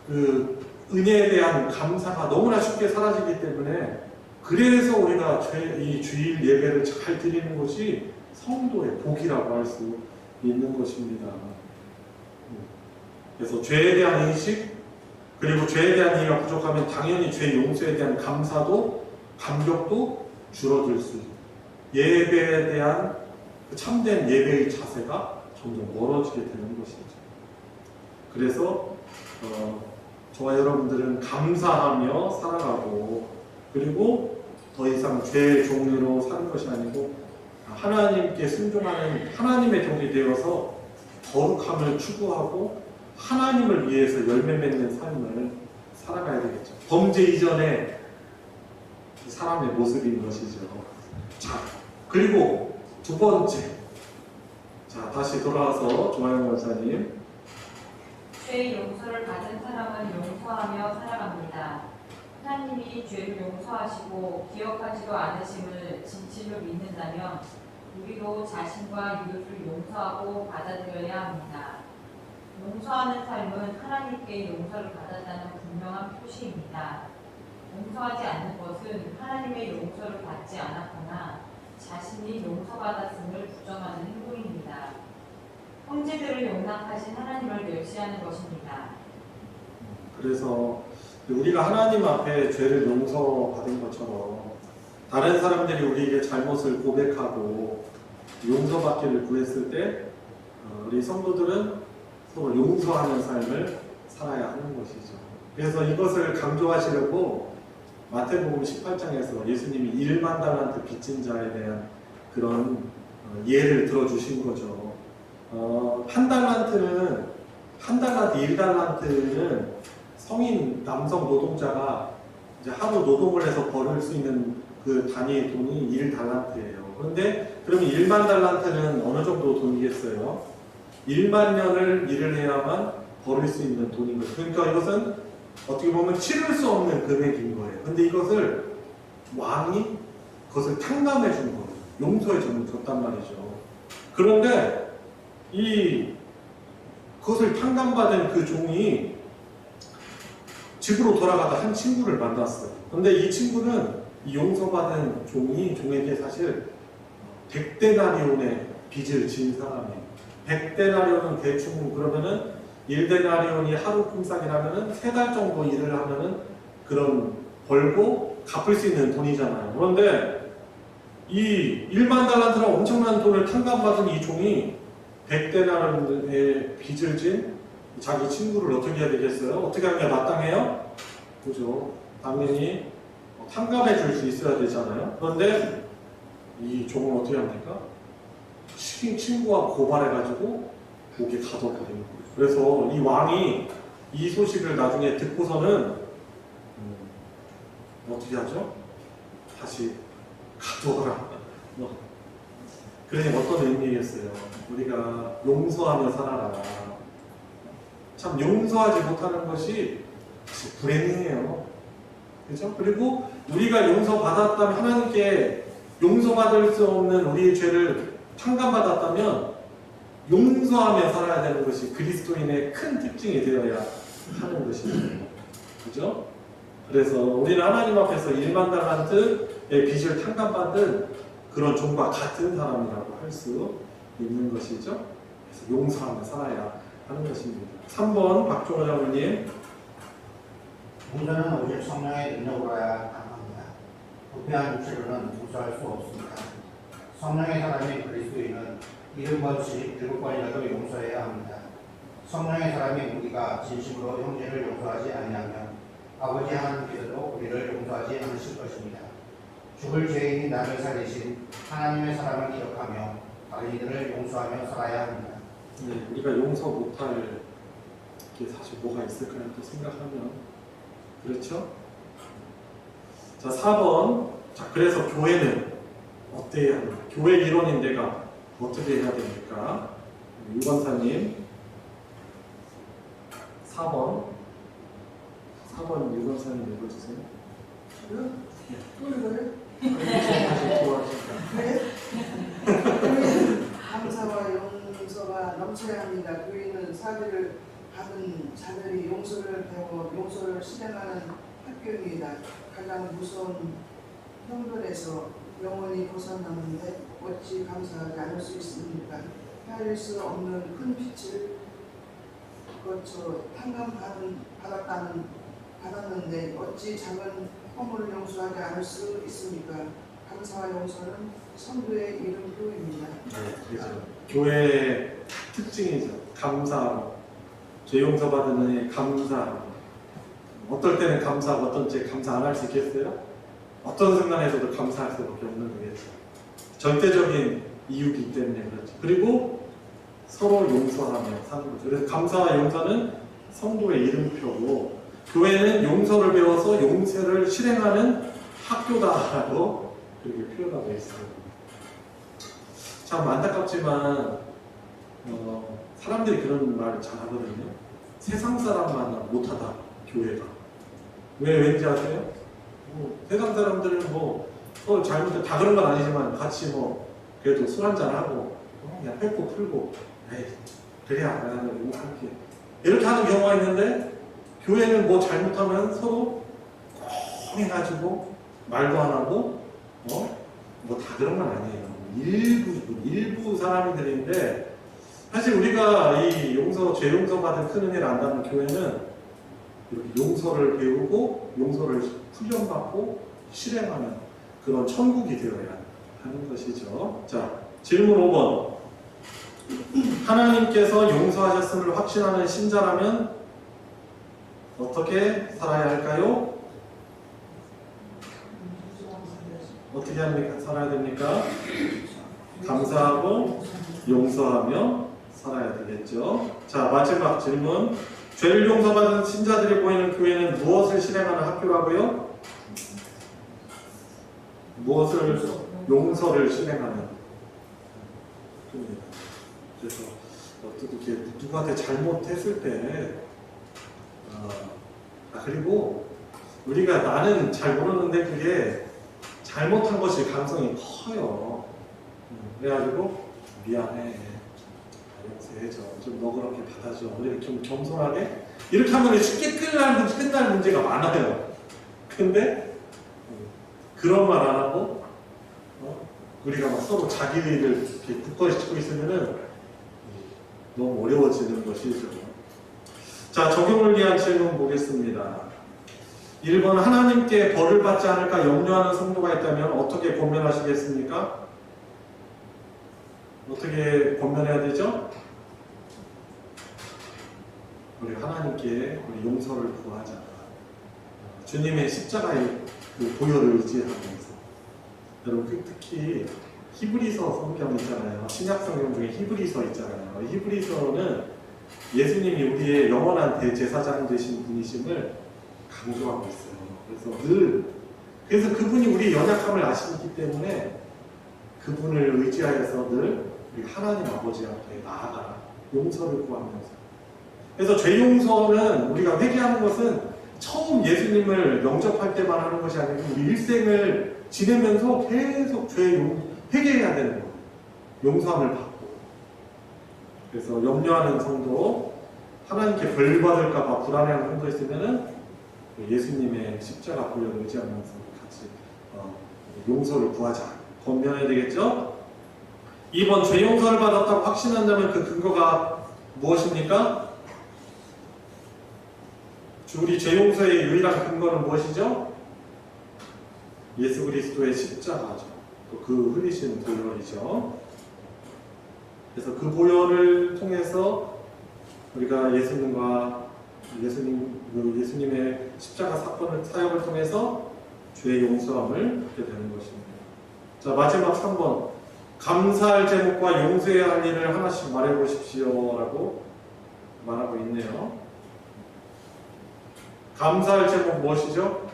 그 은혜에 대한 감사가 너무나 쉽게 사라지기 때문에 그래서 우리가 이 주일 예배를 잘 드리는 것이 성도의 복이라고 할 수 있는 것입니다. 그래서 죄에 대한 인식, 그리고 죄에 대한 이해가 부족하면 당연히 죄 용서에 대한 감사도 감격도 줄어들 수 있고 예배에 대한 그 참된 예배의 자세가 점점 멀어지게 되는 것이죠. 그래서 저와 여러분들은 감사하며 살아가고 그리고 더 이상 죄의 종류로 사는 것이 아니고 하나님께 순종하는 하나님의 종이 되어서 거룩함을 추구하고 하나님을 위해서 열매 맺는 삶을 살아가야 되겠죠. 범죄 이전의 사람의 모습인 것이죠. 자, 그리고 두 번째. 자, 다시 돌아와서 조하영 원사님. 죄의 용서를 받은 사람은 용서하며 살아갑니다. 하나님이 죄를 용서하시고 기억하지도 않으심을 진실로 믿는다면 우리도 자신과 이웃을 용서하고 받아들여야 합니다. 용서하는 삶은 하나님께 용서를 받았다는 분명한 표시입니다. 용서하지 않는 것은 하나님의 용서를 받지 않았거나 자신이 용서받았음을 부정하는 행동입니다. 형제들을 용납하신 하나님을 멸시하는 것입니다. 그래서 우리가 하나님 앞에 죄를 용서받은 것처럼 다른 사람들이 우리에게 잘못을 고백하고 용서받기를 구했을 때 우리 성도들은 서로 용서하는 삶을 살아야 하는 것이죠. 그래서 이것을 강조하시려고 마태복음 18장에서 예수님이 1만 달란트 빚진 자에 대한 그런 예를 들어주신 거죠. 한 달란트, 1달란트는 성인 남성 노동자가 이제 하루 노동을 해서 벌을 수 있는 그 단위의 돈이 1달란트예요. 그런데 그러면 1만 달란트는 어느 정도 돈이겠어요? 1만 년을 일을 해야만 벌을 수 있는 돈인 거죠. 그러니까 이것은 어떻게 보면 치를 수 없는 금액인 거예요. 근데 이것을 왕이 그것을 탕감해 준 거예요. 용서해 줬단 말이죠. 그런데 그것을 탕감받은 그 종이 집으로 돌아가다 한 친구를 만났어요. 근데 이 친구는 이 용서받은 종에게 사실 100데나리온의 빚을 진 사람이에요. 100데나리온은 대충 그러면은 1데나리온이 하루 품삯이라면은 3달 정도 일을 하면은 그런 벌고 갚을 수 있는 돈이잖아요. 그런데 이 1만 달란트랑 엄청난 돈을 탕감받은 이 종이 100데나리온의 빚을 진 자기 친구를 어떻게 해야 되겠어요? 어떻게 하는 게 마땅해요? 그죠? 당연히 탕감해 줄 수 있어야 되잖아요. 그런데 이 종은 어떻게 합니까? 친구가 고발해가지고 목에 가둬버리는 거예요. 그래서 이 왕이 이 소식을 나중에 듣고서는 어떻게 하죠? 다시 가둬라. 그러니 어떤 의미겠어요? 우리가 용서하며 살아라. 참 용서하지 못하는 것이 불행해요. 그죠? 그리고 우리가 용서받았다면 하나님께 용서받을 수 없는 우리의 죄를 탕감받았다면 용서하며 살아야 되는 것이 그리스도인의 큰 특징이 되어야 하는 것입니다. 그죠? 그래서 우리는 하나님 앞에서 1만 달란트의 빚을 탕감받은 그런 종과 같은 사람이라고 할 수 있는 것이죠. 그래서 용서하며 살아야 하는 것입니다. 3번 박종호 장로님. 용서는 오직 성령의 능력으로야 가능합니다. 부패한 육체로는 용서할 수 없습니다. 성령의 사람인 그리스도인은 70번씩 7번이라도 용서해야 합니다. 성령의 사람인 우리가 진심으로 형제를 용서하지 아니하면 아버지 하나님께서도 우리를 용서하지 않으실 것입니다. 죽을 죄인이 나를 살리신 하나님의 사랑을 기억하며 다른 이들을 용서하며 살아야 합니다. 네, 우리가 용서 못할 게 사실 뭐가 있을까요? 또 생각하면 그렇죠? 자, 4번. 자, 그래서 교회는 어때야 합니까? 교회 일원인 내가 어떻게 해야 됩니까? 유건사님 4번 4번 유건사님 읽어주세요. 저요? 또 읽어요? 다시 좋아하실까? 네. 감사와 용서가 넘쳐야 합니다. 교회는 사죄를 받은 자들이 용서를 배워 용서를 실행하는 학교입니다. 가장 무서운 형벌에서 영원히 벗어나는데 어찌 감사하지 않을 수 있습니까? 헤아릴 수 없는 큰 빛을 거쳐 받았는데 어찌 작은 허물을 용서하지 않을 수 있습니까? 감사와 용서는 성도의 이름표입니다. 네, 그렇죠. 교회의 특징이죠. 감사하고 죄 용서받은 은혜에 감사하고. 어떨 때는 감사하고 어떤 때 감사 안 할 수 있겠어요? 어떤 순간에서도 감사할 수밖에 없는 거겠죠. 절대적인 이유이기 때문에 그렇죠. 그리고 서로 용서하며 사는 거죠. 그래서 감사와 용서는 성도의 이름표고 교회는 용서를 배워서 용서를 실행하는 학교다라고 그렇게 표현하고 있어요. 참 안타깝지만 사람들이 그런 말 잘 하거든요. 세상 사람만 못하다 교회가. 왜 왠지 아세요? 세상 사람들은 서로 잘못해 다 그런 건 아니지만 같이 그래도 술 한잔 하고 그냥 뺏고 풀고 에이 그래야 나는 함께 이렇게 하는 경우가 있는데 교회는 잘못하면 서로 꽁 해가지고 말도 안 하고 다 그런 건 아니에요. 일부 사람들인데 사실 우리가 이 죄 용서 받은 큰 은혜를 안다는 교회는 이렇게 용서를 배우고 용서를 훈련받고 실행하는 그런 천국이 되어야 하는 것이죠. 자, 질문 5번. 하나님께서 용서하셨음을 확신하는 신자라면 어떻게 살아야 할까요? 어떻게 살아야 됩니까? 감사하고 용서하며 살아야 되겠죠. 자, 마지막 질문. 죄를 용서받은 신자들이 모이는 교회는 무엇을 실행하는 학교라고요? 무엇을 용서를 실행하는 학교입니다. 그래서 어떻게 누구한테 잘못했을 때 그리고 우리가 나는 잘 모르는데 그게 잘못한 것이 가능성이 커요. 그래가지고 미안해, 용서해줘, 좀 너그럽게 받아줘, 우리 좀 겸손하게 이렇게 하면 쉽게 끝날 문제가 많아요. 근데 그런 말 안 하고 우리가 서로 자기 일을 이렇게 굳건히 짚고 있으면은 너무 어려워지는 것이죠. 자, 적용을 위한 질문 보겠습니다. 1번 하나님께 벌을 받지 않을까 염려하는 성도가 있다면 어떻게 권면하시겠습니까? 어떻게 권면해야 되죠? 우리 하나님께 우리 용서를 구하자. 주님의 십자가의 그 보혈을 의지하면서 여러분 특히 히브리서 성경 있잖아요. 신약 성경 중에 히브리서 있잖아요. 히브리서는 예수님이 우리의 영원한 대제사장 되신 분이심을 강조하고 있어요. 그래서 그분이 우리의 연약함을 아시기 때문에 그분을 의지하여서 늘 우리 하나님 아버지 앞에 나아가라. 용서를 구하면서. 그래서 죄 용서는 우리가 회개하는 것은 처음 예수님을 영접할 때만 하는 것이 아니고 우리 일생을 지내면서 계속 회개해야 되는 거예요. 용서함을 받고. 그래서 염려하는 성도, 하나님께 벌 받을까봐 불안해하는 성도 있으면은 예수님의 십자가 보혈을 의지하면서 같이 용서를 구하자. 권면해야 되겠죠? 2번 죄 용서를 받았다고 확신한다면 그 근거가 무엇입니까? 우리 죄 용서의 유일한 근거는 무엇이죠? 예수 그리스도의 십자가죠. 또 그 흘리신 보혈이죠. 그래서 그 보혈을 통해서 우리가 예수님의 십자가 사역을 통해서 죄의 용서함을 받게 되는 것입니다. 자, 마지막 3번. 감사할 제목과 용서해야 할 일을 하나씩 말해보십시오. 라고 말하고 있네요. 감사할 제목 무엇이죠?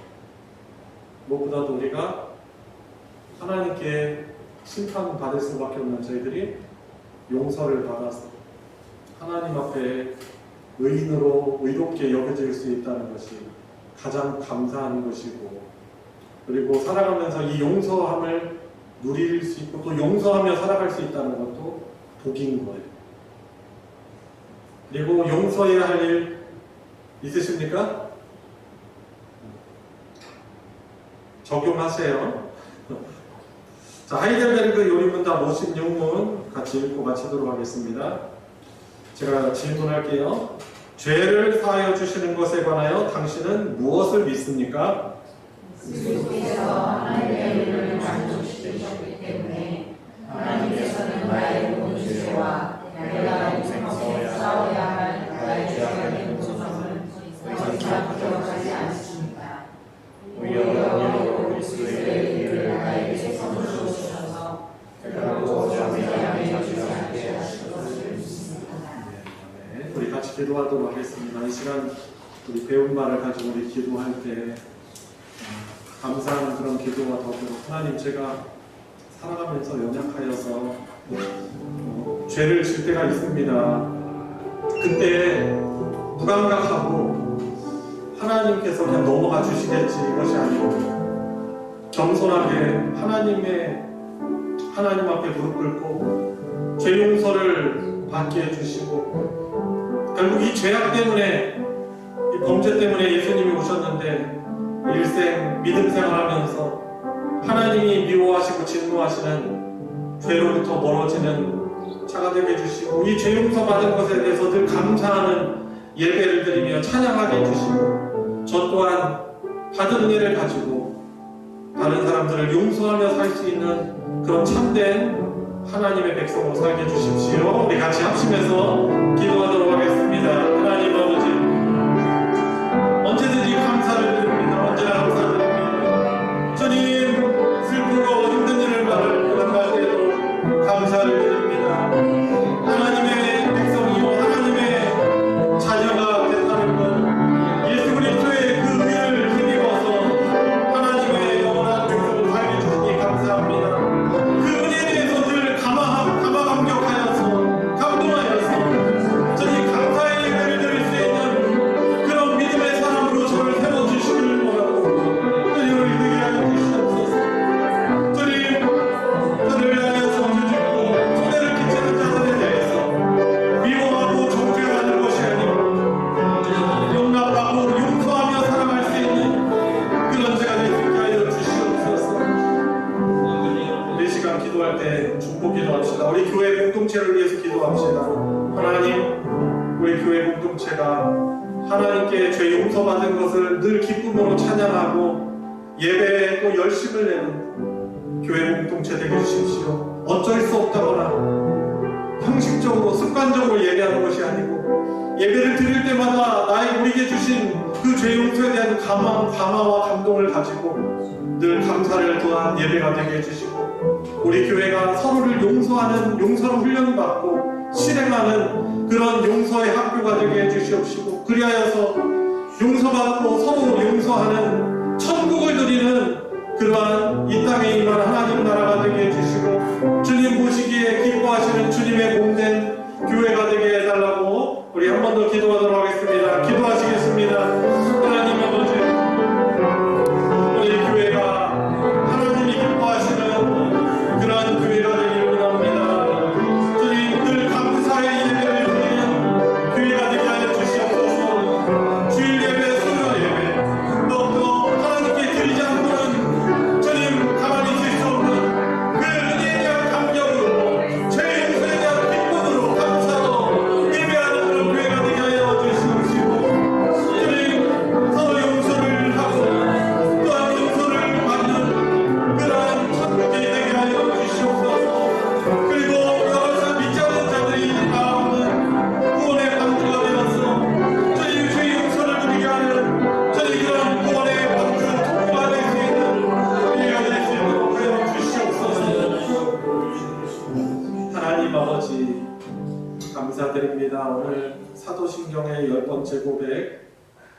무엇보다도 우리가 하나님께 심판받을 수밖에 없는 저희들이 용서를 받아서 하나님 앞에 의인으로 의롭게 여겨질 수 있다는 것이 가장 감사한 것이고, 그리고 살아가면서 이 용서함을 누릴 수 있고 또 용서하며 살아갈 수 있다는 것도 복인 거예요. 그리고 용서해야 할 일 있으십니까? 적용하세요. 자, 하이델베르그 요리문답 56문 같이 읽고 마치도록 하겠습니다. 제가 질문할게요. 죄를 사하여 주시는 것에 관하여 당신은 무엇을 믿습니까? 그리스도께서 하나님의 은혜를 만족시키셨기 때문에 하나님께서는 나의 모든 죄와 내가 인생에서 싸워야 할 나의 죄악된 모습을 더 이상 기억하지 않습니다. 오히려 그리스도의 길을 나에게 선물로 주셔서 결코 죄악에 젖지 않게 하실 것을 믿습니다. 네, 우리 같이 기도하도록 하겠습니다. 이 시간 우리 배운 말을 가지고 우리 기도할 때 감사하는 그런 기도와 더불어 하나님, 제가 살아가면서 연약하여서 죄를 질 때가 있습니다. 그때 무감각하고 하나님께서 그냥 넘어가 주시겠지 이것이 아니고 겸손하게 하나님 앞에 무릎 꿇고 죄 용서를 받게 해주시고, 결국 이 죄악 때문에, 이 범죄 때문에 예수님이 오셨는데 일생 믿음 생활하면서 하나님이 미워하시고 진노하시는 죄로부터 멀어지는 자가 되게 해주시고, 이 죄 용서 받은 것에 대해서 늘 감사하는 예배를 드리며 찬양하게 해주시고, 저 또한 받은 은혜를 가지고 다른 사람들을 용서하며 살 수 있는 그런 참된 하나님의 백성으로 살게 해주십시오. 우리 같이 합심해서 기도하도록 하겠습니다. 하나님 아버지, 언제든지 감사를 드립니다. 언제나 감사드립니다. 주님, 슬프고 힘든 일을 말할 때도 감사를 드립니다. 하나님의 백성이요 하나님의 자녀가 됐다는 것, 예수 그리스도의 그 의를 힘입어서 하나님의 영원한 백성으로 살게 해주시니 감사합니다. 그 은혜에 대해서 늘 감화감격하여서 감동하여서 저희 감사의 예배를 드릴 수 있는 그런 믿음의 사람으로 저를 세워주시기를 원하고, 주님 우리 되게 하여 주시옵소서. 주님, 저를 위하여서 주시고 손해를 끼치는 자들에 대해서 미워하고 정죄하는 것이 아니고 용납하고 용서하며 살아갈 수 있는 그런 제가 될 수 있게 하여 주시옵소서. 이 시간 기도할 때 축복 기도합시다. 우리 교회 공동체를 위해서 기도합시다. 하나님, 우리 교회 공동체가 하나님께 죄 용서받은 것을 늘 기쁨으로 찬양하고 예배에 또 열심을 내는 교회 공동체 되게 해주십시오. 어쩔 수 없다거나 형식적으로 습관적으로 예배하는 것이 아니고, 예배를 드릴 때마다 우리에게 주신 그 죄 용서에 대한 감화와 감동을 가지고 늘 감사를 더한 예배가 되게 해주시고, 우리 교회가 서로를 용서하는 용서로 훈련받고 실행하는 그런 용서의 학교가 되게 해주시옵시고, 그리하여서 용서받고 서로 용서하는 천국을 누리는 그러한 이 땅에 임한 하나님 나라가 되게 해주시고, 주님 보시기에 기뻐하시는 주님의 몸된 교회가 되게 해달라고 우리 한 번 더 기도하도록 하겠습니다. 기도하시겠습니다. 하나님 아버지, 우리 교회가 하나님이 기뻐하시는 그러한 교회가 되기를 원합니다. 주님, 늘 감사의 예배를 드리는 교회가 되게 하여 주시옵소서. 주일 예배, 수요 예배, 또 하나님께 드리지 않고는 주님 가만히 있을 수 없는 그 은혜에 대한 감격으로, 죄 용서에 대한 기쁨으로, 감사로 예배하는 그런 교회가 되게 하여 주시옵시고, 주님 서로 용서를 하고 또한 용서를 받는 그러한 천국이 되게 하여 주시옵소서. 그리고 여러 믿지 않는 자들이 나오는 구원의 방주가 되어서 저희 죄 용서를 누리게 하는 저희 그런 구원의 방주 통로가 될 수 있는 우리가 될 수 있도록 하여 주시옵소서. 하나님 아버지, 감사드립니다. 오늘 사도신경의 10번째 고백,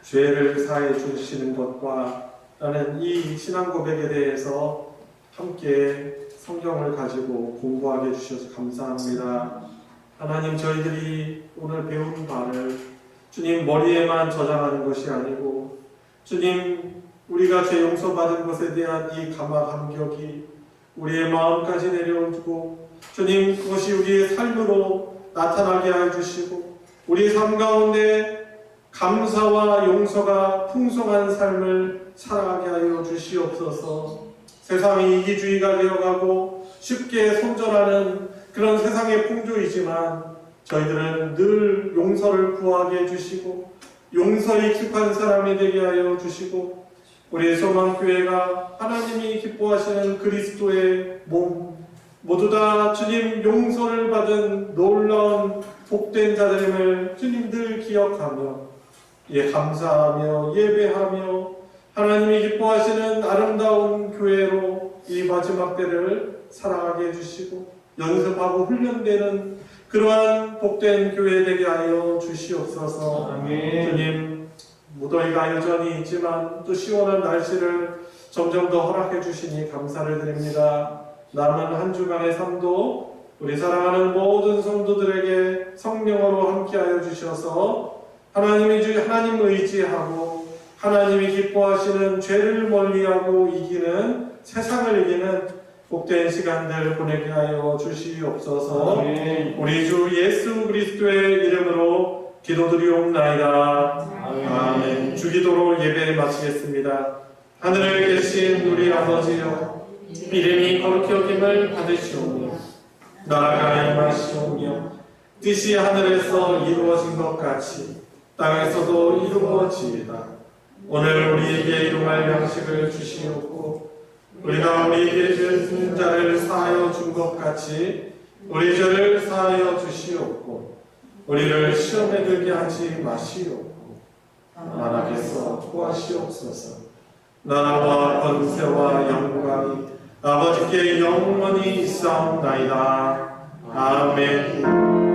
죄를 사해 주시는 것과 라는 이 신앙 고백에 대해서 함께 성경을 가지고 공부하게 해주셔서 감사합니다. 하나님, 저희들이 오늘 배운 바를 주님 머리에만 저장하는 것이 아니고 주님, 우리가 죄 용서받은 것에 대한 이 감격이 우리의 마음까지 내려오고 주님, 그것이 우리의 삶으로 나타나게 하여 주시고 우리의 삶 가운데 감사와 용서가 풍성한 삶을 살아가게 하여 주시옵소서. 세상이 이기주의가 되어가고 쉽게 손절하는 그런 세상의 풍조이지만 저희들은 늘 용서를 구하게 해주시고 용서에 익숙한 사람이 되게 하여 주시고 우리 소망교회가 하나님이 기뻐하시는 그리스도의 몸 모두 다 주님 용서를 받은 놀라운 복된 자들임을 주님 늘 기억하며 감사하며 예배하며 하나님이 기뻐하시는 아름다운 교회로 이 마지막 때를 살아가게 해주시고 연습하고 훈련되는 그러한 복된 교회 되게 하여 주시옵소서. 아멘. 주님, 무더위가 여전히 있지만 또 시원한 날씨를 점점 더 허락해 주시니 감사를 드립니다. 남은 한 주간의 삶도 우리 사랑하는 모든 성도들에게 성령으로 함께하여 주셔서 하나님 의지하고 하나님이 기뻐하시는 죄를 멀리하고 이기는 세상을 이기는 복된 시간들 보내게 하여 주시옵소서. 아멘. 우리 주 예수 그리스도의 이름으로 기도드리옵나이다. 아멘. 주기도로 예배를 마치겠습니다. 하늘에 계신 우리 아버지여, 이름이 거룩히 여김을 받으시오며 나라가 임하시오며 뜻이 하늘에서 이루어진 것 같이 땅에서도 이루어지이다. 오늘 우리에게 일용할 양식을 주시옵고 우리가 우리에게 죄 지은 자를 사하여 준 것 같이 우리 죄를 사하여 주시옵고 우리를 시험에 들게 하지 마시옵고 만악에서 구하시옵소서. 나라와 권세와 영광이 아버지께 영원히 있사옵나이다. 아멘.